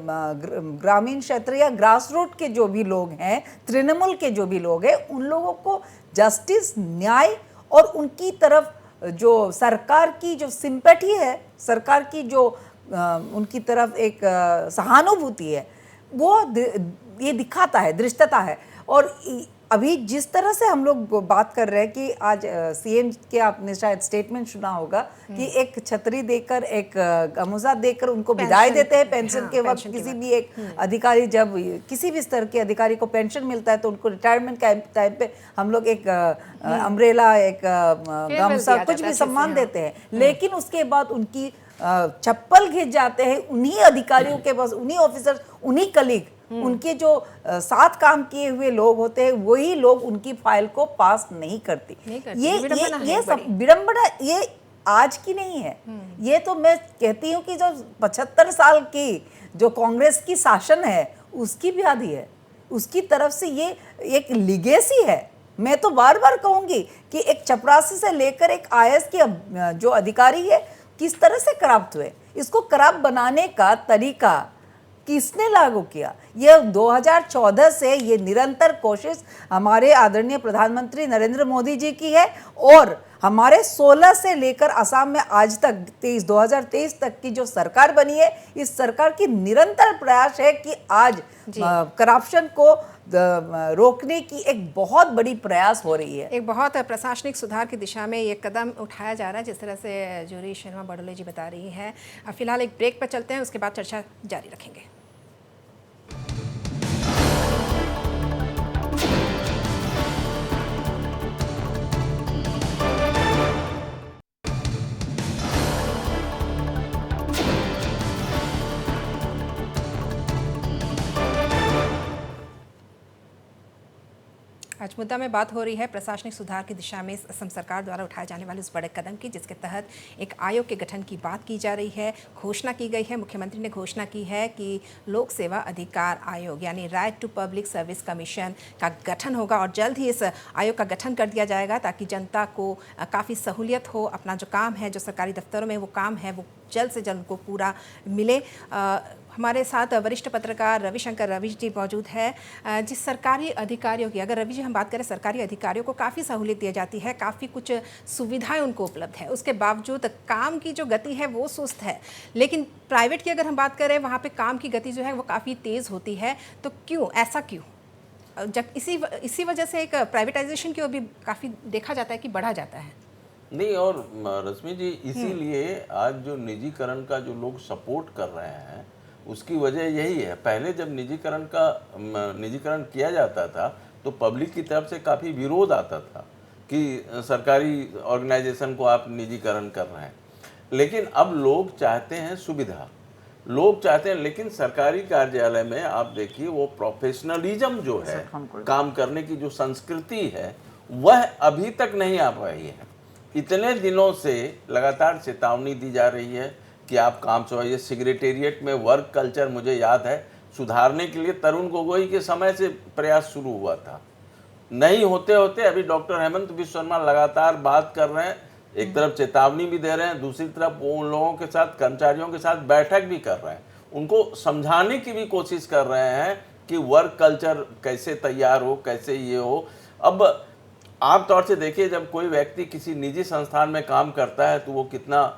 ग्रामीण क्षेत्र या ग्रास रूट के जो भी लोग हैं, तृणमूल के जो भी लोग हैं, उन लोगों को जस्टिस, न्याय और उनकी तरफ जो सरकार की जो सिंपैथी है, सरकार की जो उनकी तरफ एक सहानुभूति है, वो ये दिखाता है, दृष्टता है। और अभी जिस तरह से हम लोग बात कर रहे हैं कि आज सीएम के आपने शायद स्टेटमेंट सुना होगा कि एक छतरी देकर, एक गमोजा देकर उनको विदाई देते हैं पेंशन के वक्त। किसी भी एक अधिकारी, जब किसी भी स्तर के अधिकारी को पेंशन मिलता है तो उनको रिटायरमेंट के टाइम पे हम लोग एक अम्ब्रेला, एक गमछा, कुछ भी सम्मान देते हैं, लेकिन उसके बाद उनकी चप्पल घिस जाते हैं उन्हीं अधिकारियों के पास, उन्हीं ऑफिसर, उन्हीं कलीग, उनके जो साथ काम किए हुए लोग होते हैं, वही लोग उनकी फाइल को पास नहीं करते। ये सब विडंबना ये आज की नहीं है, ये तो मैं कहती हूँ कि जो 75 साल की जो कांग्रेस की शासन है उसकी भी आधी है, उसकी तरफ से ये एक लिगेसी है। मैं तो बार बार कहूंगी कि एक चपरासी से लेकर एक आईएएस की जो अधिकारी है किस तरह से करप्ट हुए, इसको करप्ट बनाने का तरीका किसने लागू किया? ये 2014 से ये निरंतर कोशिश हमारे आदरणीय प्रधानमंत्री नरेंद्र मोदी जी की है, और हमारे 16 से लेकर असम में आज तक 2023 तक की जो सरकार बनी है, इस सरकार की निरंतर प्रयास है कि आज करप्शन को रोकने की एक बहुत बड़ी प्रयास हो रही है। एक बहुत प्रशासनिक सुधार की दिशा में ये कदम उठाया जा रहा है, जिस तरह से जूरी शर्मा बडोले जी बता रही है। फिलहाल एक ब्रेक पर चलते हैं, उसके बाद चर्चा जारी रखेंगे। आज मुद्दा में बात हो रही है प्रशासनिक सुधार की दिशा में असम सरकार द्वारा उठाए जाने वाले उस बड़े कदम की, जिसके तहत एक आयोग के गठन की बात की जा रही है। घोषणा की गई है, मुख्यमंत्री ने घोषणा की है कि लोक सेवा अधिकार आयोग यानी right to public service commission का गठन होगा, और जल्द ही इस आयोग का गठन कर दिया जाएगा ताकि जनता को काफ़ी सहूलियत हो। अपना जो काम है, जो सरकारी दफ्तरों में वो काम है, वो जल्द से जल्द को पूरा मिले। हमारे साथ वरिष्ठ पत्रकार रविशंकर रवि जी मौजूद है। जिस सरकारी अधिकारियों की, अगर रवि जी हम बात करें, सरकारी अधिकारियों को काफ़ी सहूलियत दी जाती है, काफ़ी कुछ सुविधाएं उनको उपलब्ध है, उसके बावजूद काम की जो गति है वो सुस्त है। लेकिन प्राइवेट की अगर हम बात करें, वहाँ पे काम की गति जो है वो काफ़ी तेज़ होती है। तो क्यों, ऐसा क्यों? जब इसी वजह से एक प्राइवेटाइजेशन की ओर भी काफ़ी देखा जाता है कि बढ़ा जाता है। नहीं, और रश्मि जी, इसीलिए आज जो निजीकरण का जो लोग सपोर्ट कर रहे हैं उसकी वजह यही है। पहले जब निजीकरण किया जाता था तो पब्लिक की तरफ से काफ़ी विरोध आता था कि सरकारी ऑर्गेनाइजेशन को आप निजीकरण कर रहे हैं, लेकिन अब लोग चाहते हैं सुविधा, लोग चाहते हैं। लेकिन सरकारी कार्यालय में आप देखिए, वो प्रोफेशनलिज्म जो है, काम करने की जो संस्कृति है, वह अभी तक नहीं आ पाई है। इतने दिनों से लगातार चेतावनी दी जा रही है कि आप काम चलाइए। सेक्रेटेरिएट में वर्क कल्चर, मुझे याद है, सुधारने के लिए तरुण गोगोई के समय से प्रयास शुरू हुआ था। नहीं होते होते अभी डॉक्टर हेमंत बिश्व शर्मा लगातार बात कर रहे हैं, एक तरफ चेतावनी भी दे रहे हैं, दूसरी तरफ वो उन लोगों के साथ, कर्मचारियों के साथ बैठक भी कर रहे हैं, उनको समझाने की भी कोशिश कर रहे हैं कि वर्क कल्चर कैसे तैयार हो, कैसे ये हो। अब आमतौर से देखिए, जब कोई व्यक्ति किसी निजी संस्थान में काम करता है तो वो कितना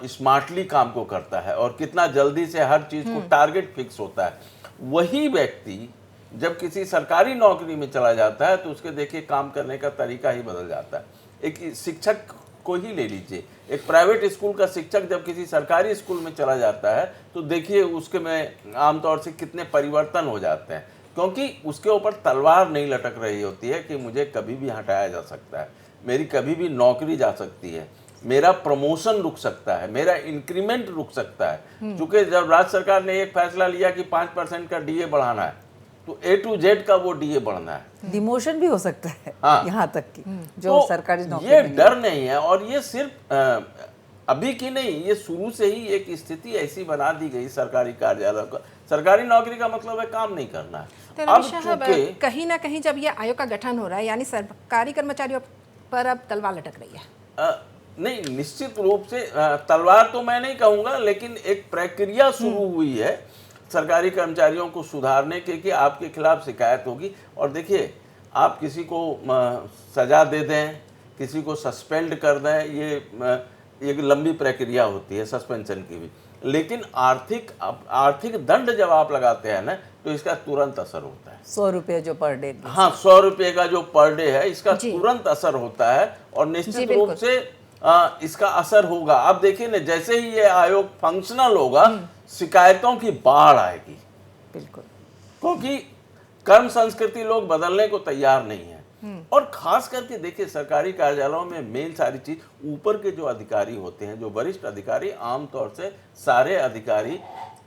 स्मार्टली काम को करता है और कितना जल्दी से हर चीज़ को टारगेट फिक्स होता है। वही व्यक्ति जब किसी सरकारी नौकरी में चला जाता है तो उसके देखिए काम करने का तरीका ही बदल जाता है। एक शिक्षक को ही ले लीजिए, एक प्राइवेट स्कूल का शिक्षक जब किसी सरकारी स्कूल में चला जाता है तो देखिए उसके में आमतौर से कितने परिवर्तन हो जाते हैं, क्योंकि उसके ऊपर तलवार नहीं लटक रही होती है कि मुझे कभी भी हटाया जा सकता है, मेरी कभी भी नौकरी जा सकती है, मेरा प्रमोशन रुक सकता है, मेरा इंक्रीमेंट रुक सकता है। क्योंकि जब राज्य सरकार ने एक फैसला लिया कि 5% का डीए बढ़ाना है तो A to Z का वो डीए बढ़ना है, डिमोशन भी हो सकता है। हाँ, यहाँ तक कि जो तो सरकारी नौकरी ये डर नहीं है। और ये सिर्फ अभी की नहीं, ये शुरू से ही एक स्थिति ऐसी बना दी गई सरकारी कार्यालयों का। सरकारी नौकरी का मतलब है काम नहीं करना है। तो अब चूंकि कहीं ना कहीं जब ये आयोग का गठन हो रहा है, यानी सरकारी कर्मचारियों पर अब तलवार लटक रही है। नहीं, निश्चित रूप से तलवार तो मैं नहीं कहूँगा, लेकिन एक प्रक्रिया शुरू हुई है सरकारी कर्मचारियों को सुधारने के कि आपके खिलाफ शिकायत होगी। और देखिए, आप किसी को सज़ा दे दें, किसी को सस्पेंड कर दें, ये एक लंबी प्रक्रिया होती है सस्पेंशन की भी, लेकिन आर्थिक दंड जब आप लगाते हैं ना, तो इसका तुरंत असर होता है। 100 रुपये जो पर डे, हाँ, 100 रुपये का जो पर डे है, इसका तुरंत असर होता है और निश्चित रूप से इसका असर होगा। आप देखिए ना, जैसे ही ये आयोग फंक्शनल होगा, शिकायतों की बाढ़ आएगी। बिल्कुल, क्योंकि कर्म संस्कृति लोग बदलने को तैयार नहीं है। और खास करके देखिए, सरकारी कार्यालयों में मेन सारी चीज, ऊपर के जो अधिकारी होते हैं, जो वरिष्ठ अधिकारी, आमतौर से सारे अधिकारी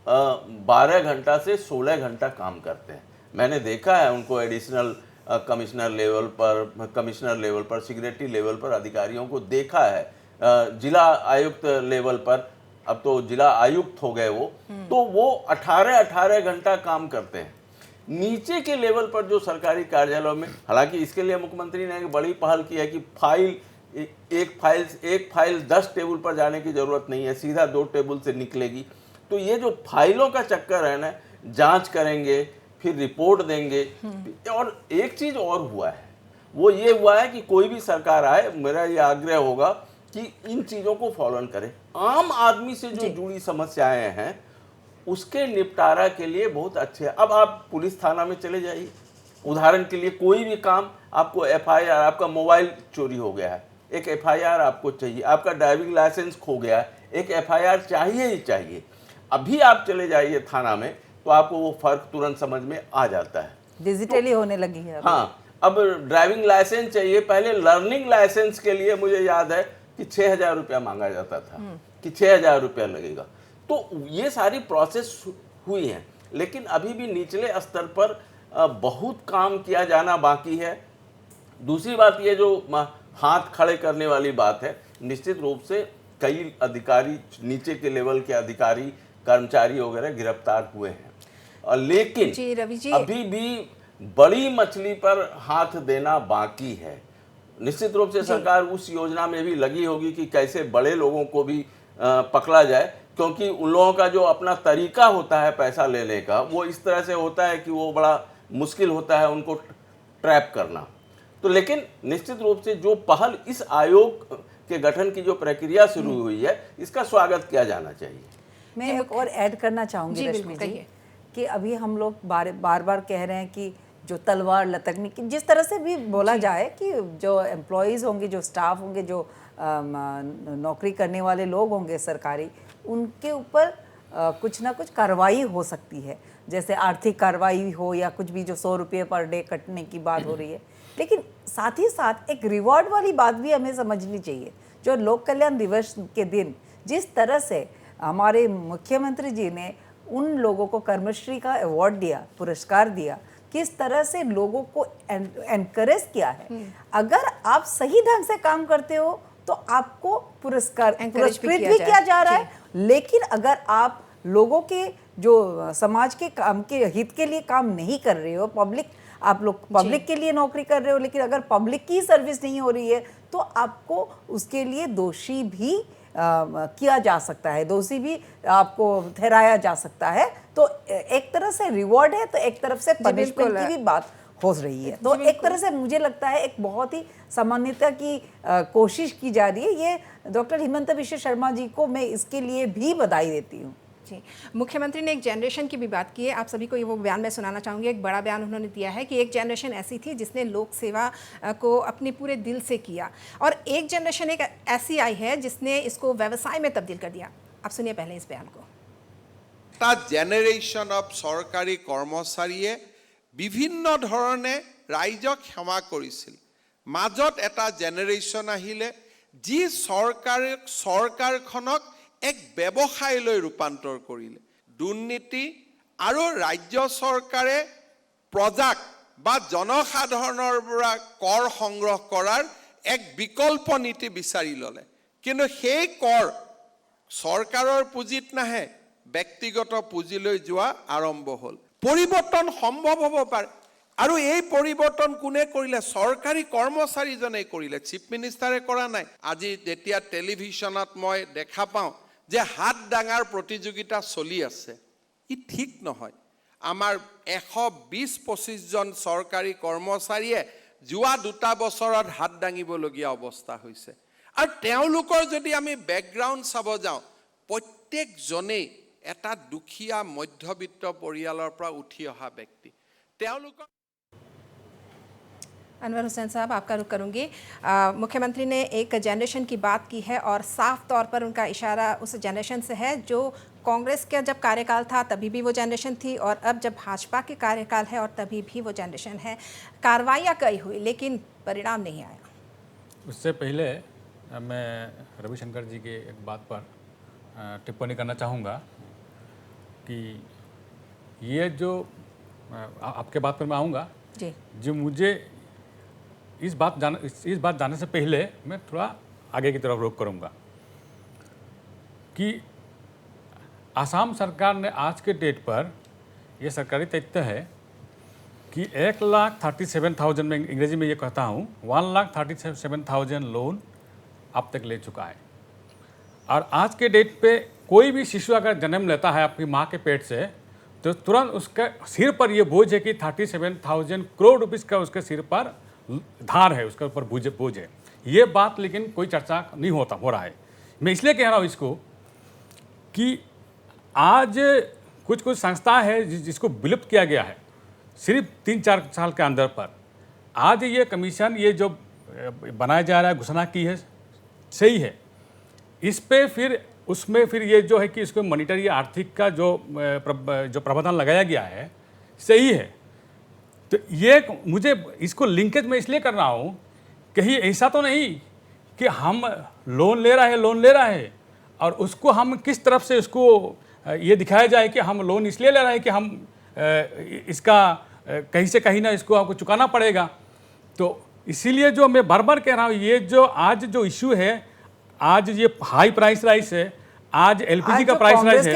12 घंटा से 16 घंटा काम करते हैं। मैंने देखा है उनको एडिशनल कमिश्नर लेवल पर, सेक्रेटरी लेवल पर अधिकारियों को देखा है, जिला आयुक्त लेवल पर, अब तो जिला आयुक्त हो गए वो, तो वो 18 घंटा काम करते हैं। नीचे के लेवल पर जो सरकारी कार्यालयों में, हालांकि इसके लिए मुख्यमंत्री ने एक बड़ी पहल की है कि एक फाइल 10 टेबल पर जाने की जरूरत नहीं है, सीधा 2 टेबल से निकलेगी। तो ये जो फाइलों का चक्कर है ना, जांच करेंगे, फिर रिपोर्ट देंगे। और एक चीज और हुआ है, वो ये हुआ है कि कोई भी सरकार आए, मेरा ये आग्रह होगा कि इन चीजों को फॉलो करें। आम आदमी से जो जुड़ी समस्याएं हैं, उसके निपटारा के लिए बहुत अच्छे। अब आप पुलिस थाना में चले जाइए, उदाहरण के लिए कोई भी काम, आपको FIR, आपका मोबाइल चोरी हो गया है, एक FIR आपको चाहिए, आपका ड्राइविंग लाइसेंस खो गया है, एक FIR चाहिए ही चाहिए। अभी आप चले जाइए थाना में, तो आपको वो फर्क तुरंत समझ में आ जाता है। डिजिटली होने लगी है। हाँ, अब ड्राइविंग लाइसेंस चाहिए, पहले लर्निंग लाइसेंस के लिए मुझे याद है कि 6,000 रुपया मांगा जाता था, कि 6,000 रुपया लगेगा। तो ये सारी प्रोसेस हुई है, लेकिन अभी भी निचले स्तर पर बहुत काम किया जाना बाकी है। दूसरी बात, ये जो हाथ खड़े करने वाली बात है, निश्चित रूप से कई अधिकारी, नीचे के लेवल के अधिकारी, कर्मचारी वगैरह गिरफ्तार हुए हैं, लेकिन जी रवि जी, अभी भी बड़ी मछली पर हाथ देना बाकी है। निश्चित रूप से सरकार उस योजना में भी लगी होगी कि कैसे बड़े लोगों को भी पकड़ा जाए, क्योंकि उन लोगों का जो अपना तरीका होता है पैसा लेने का, वो इस तरह से होता है कि वो बड़ा मुश्किल होता है उनको ट्रैप करना। तो लेकिन निश्चित रूप से जो पहल, इस आयोग के गठन की जो प्रक्रिया शुरू हुई है, इसका स्वागत किया जाना चाहिए। मैं एक और ऐड करना चाहूँगी रश्मि जी, कि अभी हम लोग बार बार कह रहे हैं कि जो तलवार लटकने की, जिस तरह से भी बोला जाए कि जो एम्प्लॉयज़ होंगे, जो स्टाफ होंगे, जो नौकरी करने वाले लोग होंगे सरकारी, उनके ऊपर कुछ ना कुछ कार्रवाई हो सकती है, जैसे आर्थिक कार्रवाई हो या कुछ भी, जो 100 रुपये पर डे कटने की बात हो रही है। लेकिन साथ ही साथ एक रिवॉर्ड वाली बात भी हमें समझनी चाहिए। जो लोक कल्याण दिवस के दिन जिस तरह से हमारे मुख्यमंत्री जी ने उन लोगों को कर्मश्री का अवार्ड दिया, पुरस्कार दिया, किस तरह से लोगों को एनकरेज किया है। अगर आप सही ढंग से काम करते हो तो आपको पुरस्कृत भी किया जा रहा है, लेकिन अगर आप लोगों के, जो समाज के काम के हित के लिए काम नहीं कर रहे हो, आप लोग पब्लिक के लिए नौकरी कर रहे हो, लेकिन अगर पब्लिक की सर्विस नहीं हो रही है, तो आपको उसके लिए दोषी भी किया जा सकता है, दोषी भी आपको ठहराया जा सकता है। तो एक तरह से रिवॉर्ड है, तो एक तरफ से पनिशमेंट की भी बात हो रही है। तो एक तरह से मुझे लगता है एक बहुत ही सामान्यता की कोशिश की जा रही है। ये डॉक्टर हिमंता बिश्व शर्मा जी को मैं इसके लिए भी बधाई देती हूँ। जी, मुख्यमंत्री ने एक जनरेशन की भी बात की है। आप सभी को ये वो बयान मैं सुनाना चाहूँगी। एक बड़ा बयान उन्होंने दिया है कि एक जनरेशन ऐसी थी जिसने लोक सेवा को अपने पूरे दिल से किया, और एक जनरेशन एक ऐसी आई है जिसने इसको व्यवसाय में तब्दील कर दिया। आप सुनिए पहले इस बयान को। এটা জেনেৰেশ্যন অফ চৰকাৰী কৰ্মচাৰীয়ে বিভিন্ন ধৰণে ৰাইজক সেৱা কৰিছিল। মাজত এটা জেনেৰেশ্যন আহিলে যি চৰকাৰখনক এক ব্যৱসায়লৈ ৰূপান্তৰ কৰিলে। দুৰ্নীতি আৰু ৰাজ্য চৰকাৰে প্ৰজাক বা জনসাধাৰণৰ পৰা কৰ সংগ্ৰহ কৰাৰ এক বিকল্প নীতি বিচাৰি ল'লে। কিন্তু সেই কৰ চৰকাৰৰ পুঁজিত নাহে, ব্যক্তিগত পুঁজিলৈ যোৱা আৰম্ভ হ'ল। পৰিৱৰ্তন সম্ভৱ হ'ব পাৰে। আৰু এই পৰিৱৰ্তন কোনে কৰিলে? চৰকাৰী কৰ্মচাৰীজনে কৰিলে, চিফ মিনিষ্টাৰে কৰা নাই। আজি যেতিয়া টেলিভিশ্যনত মই দেখা পাওঁ যে হাত দাঙাৰ প্ৰতিযোগিতা চলি আছে, ই ঠিক নহয়। আমাৰ 120-25 জন চৰকাৰী কৰ্মচাৰীয়ে যোৱা 2 বছৰত হাত দাঙিবলগীয়া অৱস্থা হৈছে। আৰু তেওঁলোকৰ যদি আমি বেকগ্ৰাউণ্ড চাব যাওঁ, প্ৰত্যেকজনেই এটা দুখীয়া মধ্যবিত্ত পৰিয়ালৰ পৰা উঠি অহা ব্যক্তি। তেওঁলোকৰ अनवर हुसैन साहब, आपका रुख करूंगी। मुख्यमंत्री ने एक जनरेशन की बात की है और साफ तौर पर उनका इशारा उस जनरेशन से है जो कांग्रेस का जब कार्यकाल था तभी भी वो जनरेशन थी और अब जब भाजपा के कार्यकाल है और तभी भी वो जनरेशन है। कार्रवाइयाँ कई हुई लेकिन परिणाम नहीं आया। उससे पहले मैं रविशंकर जी की एक बात पर टिप्पणी करना चाहूँगा कि ये जो आपके बात पर मैं आऊँगा जी, जो मुझे इस बात जानने से पहले मैं थोड़ा आगे की तरफ रुख करूँगा कि आसाम सरकार ने आज के डेट पर यह सरकारी तथ्य है कि 1,37,000 में अंग्रेजी में ये कहता हूँ 1,37,000 लोन अब तक ले चुका है। और आज के डेट पे कोई भी शिशु अगर जन्म लेता है अपनी माँ के पेट से तो तुरंत उसके सिर पर ये बोझ है कि 37,000 करोड़ रुपीस का उसके सिर पर धार है, उसके ऊपर बोझ है। ये बात लेकिन कोई चर्चा नहीं हो रहा है। मैं इसलिए कह रहा हूँ इसको कि आज कुछ संस्था है जिसको विलुप्त किया गया है सिर्फ 3-4 साल के अंदर पर। आज ये कमीशन ये जो बनाया जा रहा है, घोषणा की है, सही है। इस पे फिर उसमें फिर ये जो है कि इसको मॉनिटरी आर्थिक का जो प्रावधान लगाया गया है सही है। तो ये मुझे इसको लिंकेज में इसलिए कर रहा हूँ कहीं ऐसा तो नहीं कि हम लोन ले रहा है और उसको हम किस तरफ से उसको ये दिखाया जाए कि हम लोन इसलिए ले रहे हैं कि हम इसका कहीं से कहीं ना इसको आपको चुकाना पड़ेगा। तो इसीलिए जो मैं बार बार कह रहा हूँ ये जो आज जो इशू है, आज ये हाई प्राइस राइस है, आज एलपीजी का प्राइस राइस है,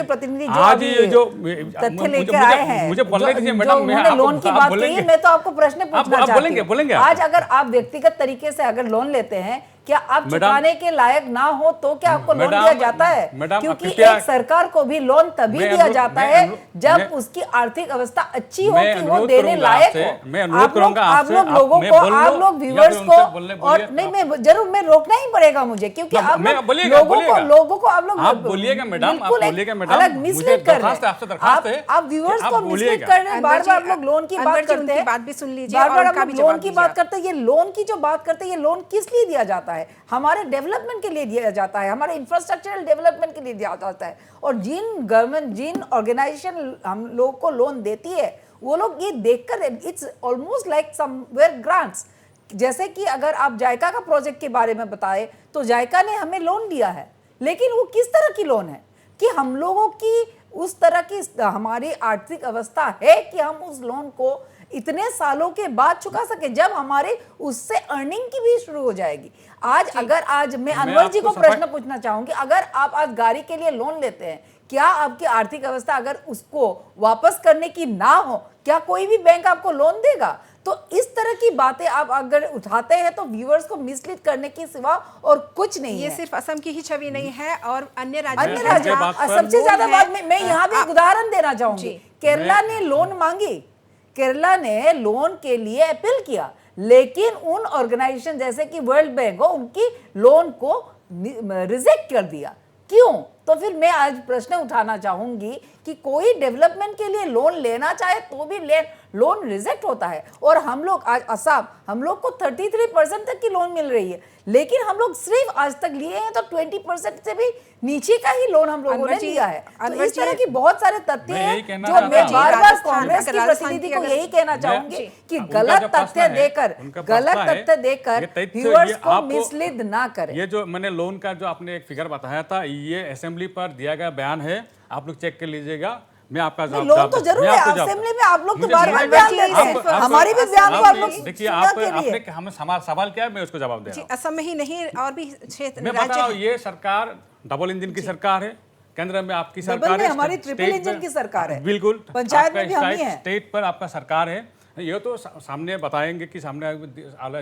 आज ये जो तथ्य लेकर आए हैं, मुझे बोलने दीजिए मैडम, मैं लोन की बात की, मैं तो आपको प्रश्न पूछना चाहती हूं। बोलेंगे आज अगर आप व्यक्तिगत तरीके से अगर लोन लेते हैं, क्या आप चुकाने के लायक ना हो तो क्या आपको लोन दिया जाता है? क्योंकि एक सरकार को भी लोन तभी दिया जाता है जब उसकी आर्थिक अवस्था अच्छी हो कि वो देने लायक हो। आप लोग लोगों को, आप लोग व्यूअर्स को, और नहीं मैं जरूर मैं रोकना ही पड़ेगा मुझे, क्योंकि आप लोगों को आप लोग बोलिएगा मैडम, अलग मिसलीड कर रहे हैं। आप व्यूअर्स को मिसलीड कर रहे हैं। बार बार आप लोग लोन की बात करते हैं, बात भी सुन लीजिए, बार बार आप लोन की बात करते हैं। ये लोन की जो बात करते हैं, ये लोन किस लिए दिया जाता है? हमारे डेवलपमेंट के लिए दिया जाता है, हमारे इंफ्रास्ट्रक्चरल डेवलपमेंट के लिए दिया जाता है। और जिन ऑर्गेनाइजेशन हम लोग को लोन देती है वो लोग ये देखकर, it's almost like somewhere grants. जैसे कि अगर आप जायका का प्रोजेक्ट के बारे में बताएं तो जायका ने हमें लोन दिया है, लेकिन वो किस तरह की लोन है कि हम लोगों की उस तरह की हमारी आर्थिक अवस्था है कि हम उस लोन को इतने सालों के बाद चुका सके, जब हमारे उससे अर्निंग की भी शुरू हो जाएगी। आज मैं अनवर जी को प्रश्न पूछना चाहूंगी, अगर आप आज गाड़ी के लिए लोन लेते हैं, क्या आपकी आर्थिक अवस्था अगर उसको वापस करने की ना हो, क्या कोई भी बैंक आपको लोन देगा? तो इस तरह की बातें आप अगर उठाते हैं तो व्यूअर्स को मिसलीड करने के सिवा और कुछ नहीं है। ये सिर्फ असम की ही छवि नहीं है और अन्य राज्य सबसे ज्यादा बात मैं यहाँ भी एक उदाहरण देना चाहूंगी। केरला ने लोन मांगी, केरला ने लोन के लिए अपील किया, लेकिन उन ऑर्गेनाइजेशन जैसे कि वर्ल्ड बैंक हो, उनकी लोन को रिजेक्ट कर दिया। क्यों? तो फिर मैं आज प्रश्न उठाना चाहूंगी कि कोई डेवलपमेंट के लिए लोन लेना चाहे तो भी लोन रिजेक्ट होता है। और हम लोग आज असम, हम लोग को 33% तक की लोन मिल रही है, लेकिन हम लोग सिर्फ आज तक लिए हैं तो 20% से भी नीचे का ही लोन हम लोगों ने लिया है। तो इस तरह की बहुत सारे तथ्य हैं जो मैं बार बार कांग्रेस की प्रतिनिधि को यही कहना चाहूंगी कि गलत तथ्य देकर व्यूअर्स को मिसलीड ना करें। ये जो मैंने लोन का जो आपने एक फिगर बताया था, ये असेंबली पर दिया गया बयान है, आप लोग चेक कर लीजिएगा। मैं आपका जवाब लोन तो जरूर है, असेंबली में आप लोग तो बार-बार बयान देते हैं, हमारी भी बयान को आप लोग देखिए, आपने हमें सवाल किया, मैं उसको जवाब दे रहा हूं। असम में ही नहीं और भी क्षेत्र मैं बता रहा हूं, ये सरकार डबल इंजन की सरकार है, केंद्र में आपकी सरकार है, हमारी ट्रिपल इंजन की सरकार है, बिल्कुल पंचायत में भी हम ही हैं, स्टेट पर आपका सरकार है। ये तो सामने बताएंगे कि सामने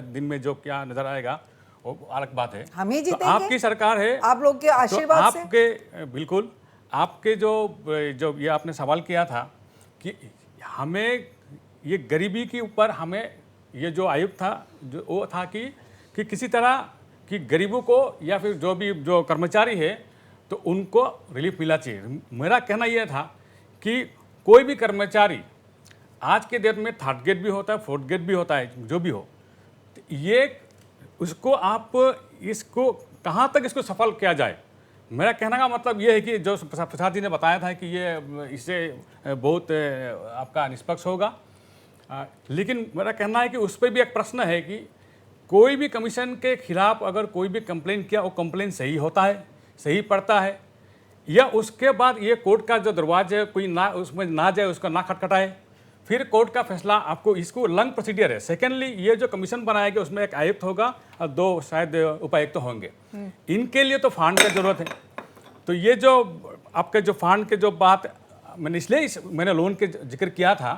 दिन में जो क्या नजर आएगा वो अलग बात है। हम ही तो जीतेंगे। आपकी सरकार है, आप लोग के आशीर्वाद से। आपके बिल्कुल आपके जो ये आपने सवाल किया था कि हमें ये गरीबी के ऊपर हमें ये जो आयोग था जो वो था कि किसी तरह कि गरीबों को या फिर जो कर्मचारी है तो उनको रिलीफ मिलना चाहिए। मेरा कहना यह था कि कोई भी कर्मचारी आज के डेट में 3rd ग्रेड भी होता है, 4th ग्रेड भी होता है, जो भी हो, तो ये उसको आप इसको कहाँ तक इसको सफल किया जाए। मेरा कहने का मतलब ये है कि जो प्रसाद जी ने बताया था कि ये इससे बहुत आपका निष्पक्ष होगा, लेकिन मेरा कहना है कि उस पर भी एक प्रश्न है कि कोई भी कमीशन के खिलाफ अगर कोई भी कंप्लेन किया वो कंप्लेन सही होता है, सही पड़ता है, या उसके बाद ये कोर्ट का जो दरवाजा है कोई ना उसमें ना जाए, उसका ना खटखटाए, फिर कोर्ट का फैसला आपको इसको लंग प्रोसीडियर है। सेकेंडली ये जो कमीशन बनाया गया उसमें एक आयुक्त होगा और 2 शायद उपायुक्त होंगे। इनके लिए तो फंड की जरूरत है। तो ये जो आपके जो फंड के जो बात मैंने इसलिए मैंने लोन के जिक्र किया था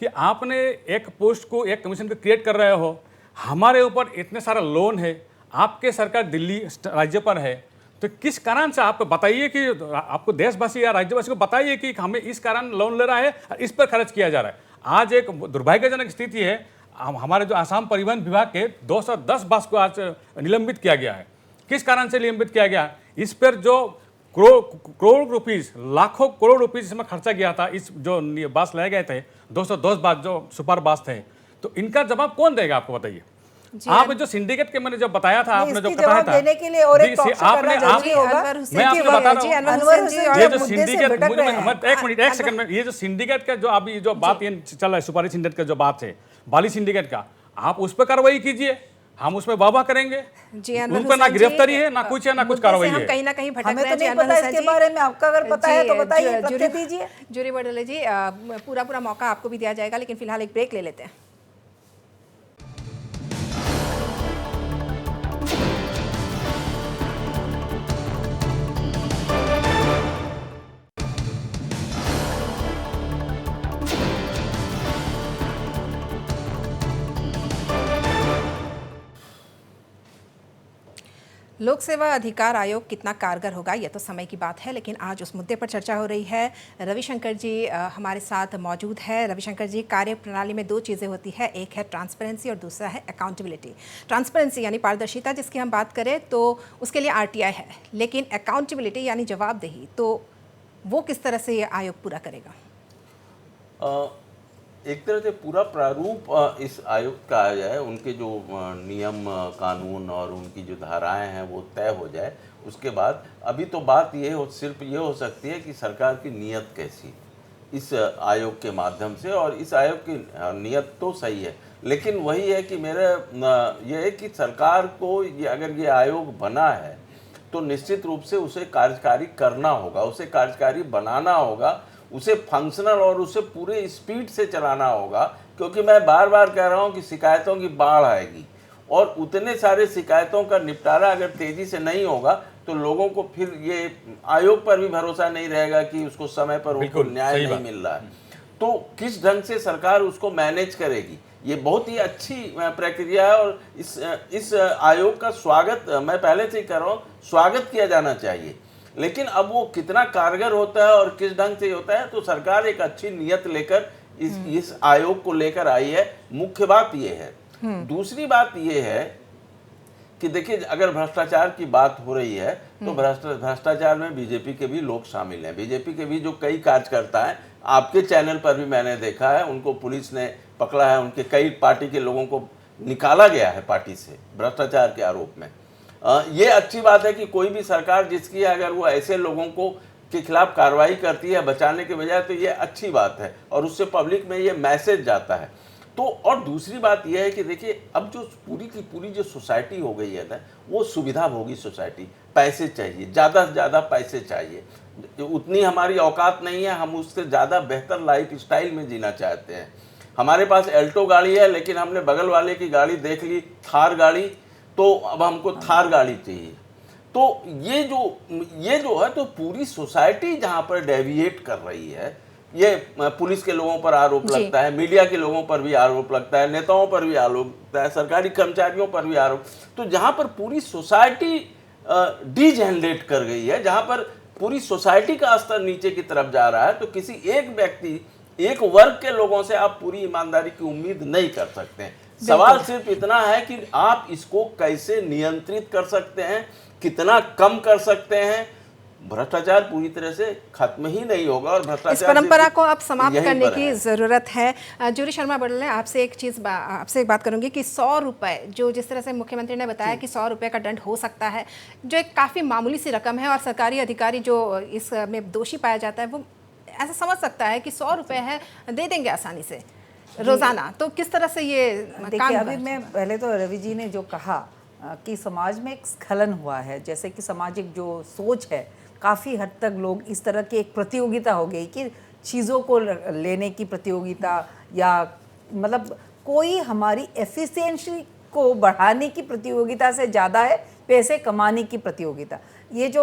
कि आपने एक पोस्ट को एक कमीशन को क्रिएट कर रहे हो, हमारे ऊपर इतने सारा लोन है, आपके सरकार दिल्ली राज्य पर है, तो किस कारण से आप बताइए कि आपको देशवासी या राज्यवासी को बताइए कि हमें इस कारण लोन ले रहा है और इस पर खर्च किया जा रहा है। आज एक दुर्भाग्यजनक स्थिति है, हमारे जो आसाम परिवहन विभाग के 210 बस को आज निलंबित किया गया है। किस कारण से निलंबित किया गया? इस पर जो करोड़ रुपीस, लाखों करोड़ रुपीस इसमें खर्चा गया था, इस जो बस ले गए थे 210 बस जो सुपर बस थे, तो इनका जवाब कौन देगा आपको बताइए? आप जो सिंडिकेट के मैंने जो बताया था, आपने जो बताया था देने के लिए और एक टॉक शो करना जरूरी होगा। मैं आपको बता रहा हूँ ये जो सिंडिकेट, एक मिनट एक सेकंड में, ये जो सिंडिकेट का जो अभी जो बात ये चल रहा है, सुपारी सिंडिकेट का जो बात है, बाली सिंडिकेट का, आप उस पर कार्रवाई कीजिए, हम उसमें वाह करेंगे। उन पर ना गिरफ्तारी है, ना कुछ है, ना कुछ कार्रवाई है। कहीं ना कहीं भटक हमें रहे तो हैं। नहीं पता इसके बारे में, आपका अगर पता है तो बताइए, तथ्य दीजिए। जूरी बडोले जी, पूरा मौका आपको भी दिया जाएगा, लेकिन फिलहाल एक ब्रेक ले लेते हैं। लोक सेवा अधिकार आयोग कितना कारगर होगा ये तो समय की बात है, लेकिन आज उस मुद्दे पर चर्चा हो रही है। रविशंकर जी हमारे साथ मौजूद है। रविशंकर जी, कार्य प्रणाली में 2 चीज़ें होती है, एक है ट्रांसपेरेंसी और दूसरा है अकाउंटेबिलिटी। ट्रांसपेरेंसी यानी पारदर्शिता जिसकी हम बात करें तो उसके लिए RTI है, लेकिन अकाउंटेबिलिटी यानी जवाबदेही, तो वो किस तरह से ये आयोग पूरा करेगा? एक तरह से पूरा प्रारूप इस आयोग का आ जाए, उनके जो नियम कानून और उनकी जो धाराएं हैं वो तय हो जाए, उसके बाद अभी तो बात ये सिर्फ ये हो सकती है कि सरकार की नीयत कैसी इस आयोग के माध्यम से, और इस आयोग की नीयत तो सही है, लेकिन वही है कि मेरा ये है कि सरकार को अगर ये आयोग बना है तो निश्चित रूप से उसे कार्यकारी करना होगा, उसे कार्यकारी बनाना होगा, उसे फंक्शनल और उसे पूरे स्पीड से चलाना होगा, क्योंकि मैं बार बार कह रहा हूँ कि शिकायतों की बाढ़ आएगी और उतने सारे शिकायतों का निपटारा अगर तेज़ी से नहीं होगा तो लोगों को फिर ये आयोग पर भी भरोसा नहीं रहेगा कि उसको समय पर उनको न्याय नहीं मिल रहा है। तो किस ढंग से सरकार उसको मैनेज करेगी, ये बहुत ही अच्छी प्रक्रिया है और इस आयोग का स्वागत मैं पहले से ही कर रहा हूँ, स्वागत किया जाना चाहिए। लेकिन अब वो कितना कारगर होता है और किस ढंग से होता है, तो सरकार एक अच्छी नियत लेकर इस आयोग को लेकर आई है, मुख्य बात ये है। दूसरी बात ये है कि देखिए, अगर भ्रष्टाचार की बात हो रही है तो भ्रष्टाचार में बीजेपी के भी लोग शामिल हैं। बीजेपी के भी जो कई कार्यकर्ता हैं, आपके चैनल पर भी मैंने देखा है, उनको पुलिस ने पकड़ा है, उनके कई पार्टी के लोगों को निकाला गया है पार्टी से भ्रष्टाचार के आरोप में। ये अच्छी बात है कि कोई भी सरकार जिसकी अगर वो ऐसे लोगों को के खिलाफ कार्रवाई करती है बचाने के बजाय, तो ये अच्छी बात है और उससे पब्लिक में ये मैसेज जाता है। तो और दूसरी बात यह है कि देखिए, अब जो पूरी की पूरी जो सोसाइटी हो गई है ना, वो सुविधाभोगी सोसाइटी, पैसे चाहिए, ज़्यादा से ज़्यादा पैसे चाहिए, उतनी हमारी औकात नहीं है, हम उससे ज़्यादा बेहतर लाइफ स्टाइल में जीना चाहते हैं। हमारे पास एल्टो गाड़ी है, लेकिन हमने बगल वाले की गाड़ी देख ली, थार गाड़ी, तो अब हमको थार गाड़ी चाहिए। तो ये जो है, तो पूरी सोसाइटी जहाँ पर डेविएट कर रही है, ये पुलिस के लोगों पर आरोप जी। लगता है, मीडिया के लोगों पर भी आरोप लगता है, नेताओं पर भी आरोप लगता है, सरकारी कर्मचारियों पर भी आरोप। तो जहाँ पर पूरी सोसाइटी डिजेनरेट कर गई है, जहाँ पर पूरी सोसाइटी का स्तर नीचे की तरफ जा रहा है, तो किसी एक व्यक्ति, एक वर्ग के लोगों से आप पूरी ईमानदारी की उम्मीद नहीं कर सकते हैं। सवाल सिर्फ इतना है कि आप इसको कैसे नियंत्रित कर सकते हैं, कितना कम कर सकते हैं। भ्रष्टाचार पूरी तरह से खत्म ही नहीं होगा और भ्रष्टाचार इस परंपरा को अब समाप्त यहीं करने पर की है। ज़रूरत है। जूरी शर्मा बड़ले, आपसे एक बात करूंगी कि 100 रुपए, जो जिस तरह से मुख्यमंत्री ने बताया कि 100 रुपए का दंड हो सकता है, जो एक काफ़ी मामूली सी रकम है, और सरकारी अधिकारी जो इसमें दोषी पाया जाता है वो ऐसा समझ सकता है कि 100 रुपए है, दे देंगे आसानी से रोजाना। तो किस तरह से ये देखिए, काम अभी मैं पहले तो रवि जी ने जो कहा कि समाज में एक स्खलन हुआ है, जैसे कि सामाजिक जो सोच है, काफ़ी हद तक लोग इस तरह की एक प्रतियोगिता हो गई कि चीज़ों को लेने की प्रतियोगिता, या मतलब कोई हमारी एफिशिएंसी को बढ़ाने की प्रतियोगिता से ज़्यादा है पैसे कमाने की प्रतियोगिता। ये जो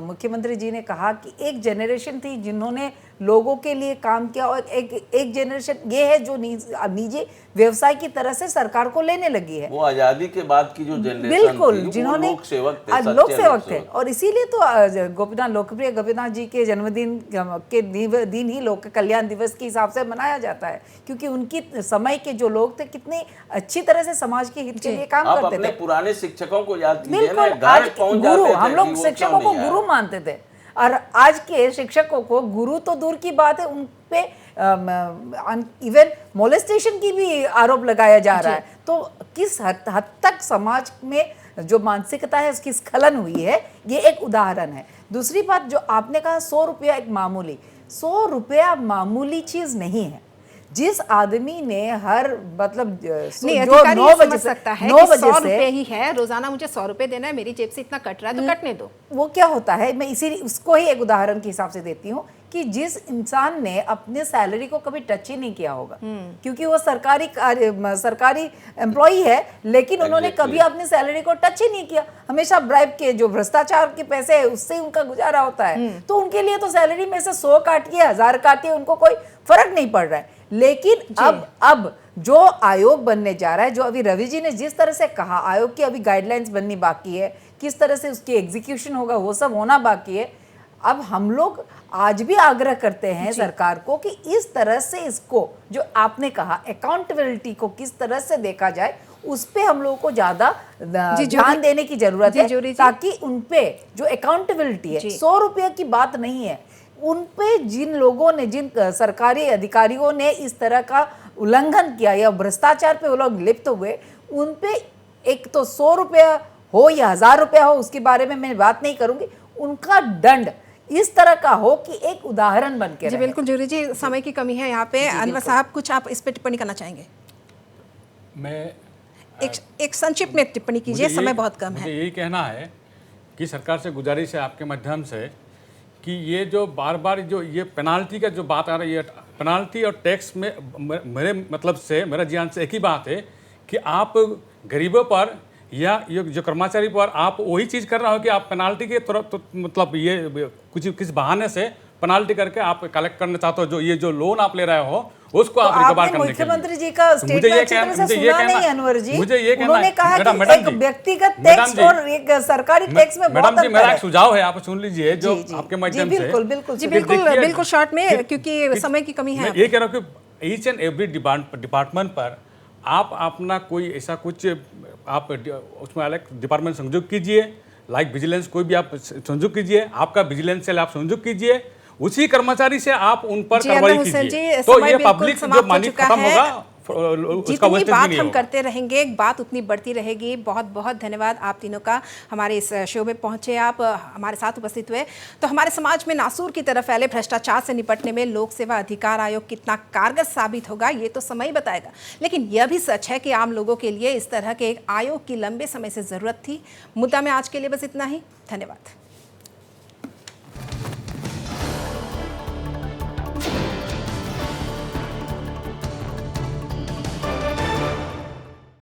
मुख्यमंत्री जी ने कहा कि एक जनरेशन थी जिन्होंने लोगों के लिए काम किया, और एक जनरेशन ये है जो निजी व्यवसाय की तरह से सरकार को लेने लगी है। वो आजादी के बाद की जो जनरेशन बिल्कुल, थी, वो जिन्होंने लोक सेवक थे, लोक सच्चे सेवक थे, और इसीलिए तो लोकप्रिय गोपीनाथ जी के जन्मदिन के दिन ही लोक कल्याण दिवस के हिसाब से मनाया जाता है, क्योंकि उनकी समय के जो लोग थे कितनी अच्छी तरह से समाज के हित के लिए काम आप करते अपने थे। पुराने शिक्षकों को याद कीजिए ना, बिल्कुल, घर आज पहुंच गुरु, जाते थे हम कि लोग वो शिक्षकों क्यों को नहीं गुरु आया। मानते थे, और आज के शिक्षकों को गुरु तो दूर की बात है, उन पे इवन मोलेस्टेशन की भी आरोप लगाया जा रहा है। तो किस हद तक समाज में जो मानसिकता है उसकी स्खलन हुई है, ये एक उदाहरण है। दूसरी बात जो आपने कहा, 100 रुपया एक मामूली, 100 रुपया मामूली चीज नहीं है। जिस आदमी ने हर मतलब नहीं, जो अधिकारी 9 ये बजे समझ से सकता है 9 कि बजे 100 से रुपए ही है, रोजाना मुझे 100 रुपए देना है, मेरी जेब से इतना कट रहा है तो कटने दो। वो क्या होता है, मैं इसी उसको ही एक उदाहरण के हिसाब से देती हूँ कि जिस इंसान ने अपने सैलरी को कभी टच ही नहीं किया होगा, क्योंकि वो सरकारी एम्प्लॉई है, लेकिन उन्होंने कभी अपनी सैलरी को टच ही नहीं किया, हमेशा ब्राइब के जो भ्रष्टाचार के पैसे है उससे उनका गुजारा होता है। तो उनके लिए तो सैलरी में से 100 काटिए, 1000 काटिए, उनको कोई फर्क नहीं पड़ रहा है। लेकिन अब जो आयोग बनने जा रहा है, जो अभी रवि जी ने जिस तरह से कहा, आयोग की अभी गाइडलाइंस बननी बाकी है, किस तरह से उसकी एग्जीक्यूशन होगा वो सब होना बाकी है। अब हम लोग आज भी आग्रह करते हैं सरकार को कि इस तरह से इसको, जो आपने कहा अकाउंटेबिलिटी को किस तरह से देखा जाए, उस पे हम लोगों को ज्यादा ध्यान देने की जरूरत है, ताकि उन पे जो अकाउंटेबिलिटी है, 100 रुपये की बात नहीं है, उन पे जिन लोगों ने, जिन सरकारी अधिकारियों ने इस तरह का उल्लंघन किया या भ्रष्टाचार पे वो लोग लिप्त हुए, उन पे एक तो 100 रुपया हो या 1000 रुपया हो, उसके बारे में मैं बात नहीं करूंगी, उनका दंड इस तरह का हो कि एक उदाहरण बन के जी बिल्कुल जूरी जी, समय की कमी है यहाँ पे। अनवर साहब, कुछ आप इस पे टिप्पणी करना चाहेंगे? मैं एक संक्षिप्त में टिप्पणी कीजिए, समय बहुत कम है। मुझे यही कहना है कि सरकार से गुजारिश है आपके माध्यम से कि ये जो बार बार जो ये पेनाल्टी का जो बात आ रही है, पेनाल्टी और टैक्स में मेरे मतलब से, मेरा ज्ञान से एक ही बात है कि आप गरीबों पर या ये जो कर्मचारी पर आप वही चीज़ कर रहे हो कि आप पेनाल्टी के तरफ तो मतलब ये किस बहाने से पेनाल्टी करके आप कलेक्ट करना चाहते हो, जो ये जो लोन आप ले रहे हो उसको आप रिकवर करने के लिए। मुख्यमंत्री जी का स्टेटमेंट अच्छी तरह से सुना नहीं अनवर जी, मुझे ये कहना उन्होंने कहा कि एक व्यक्तिगत टैक्स और एक सरकारी टैक्स में बहुत मैडम जी, अंतर मेरा है। एक सुझाव है, आप सुन लीजिए जो आपके माध्यम से। बिल्कुल बिल्कुल जी बिल्कुल शॉर्ट में, क्योंकि समय की कमी है। मैं ये कह रहा हूँ कि ईच एंड एवरी डिपार्टमेंट पर आप अपना कोई ऐसा कुछ आप उसमें अलग डिपार्टमेंट संयुक्त कीजिए, लाइक विजिलेंस कोई भी आप संयुक्त कीजिए, आपका विजिलेंस सेल आप संयुक्त कीजिए, उसी कर्मचारी से आप उन पर कार्रवाई कीजिए, तो ये पब्लिक जो मनी खत्म होगा जितनी बात हम करते रहेंगे, बात उतनी बढ़ती रहेगी। बहुत बहुत धन्यवाद आप तीनों का, हमारे इस शो में पहुंचे, आप हमारे साथ उपस्थित हुए। तो हमारे समाज में नासूर की तरफ फैले भ्रष्टाचार से निपटने में लोक सेवा अधिकार आयोग कितना कारगर साबित होगा ये तो समय ही बताएगा, लेकिन यह भी सच है कि आम लोगों के लिए इस तरह के एक आयोग की लंबे समय से ज़रूरत थी। मुद्दा में आज के लिए बस इतना ही। धन्यवाद।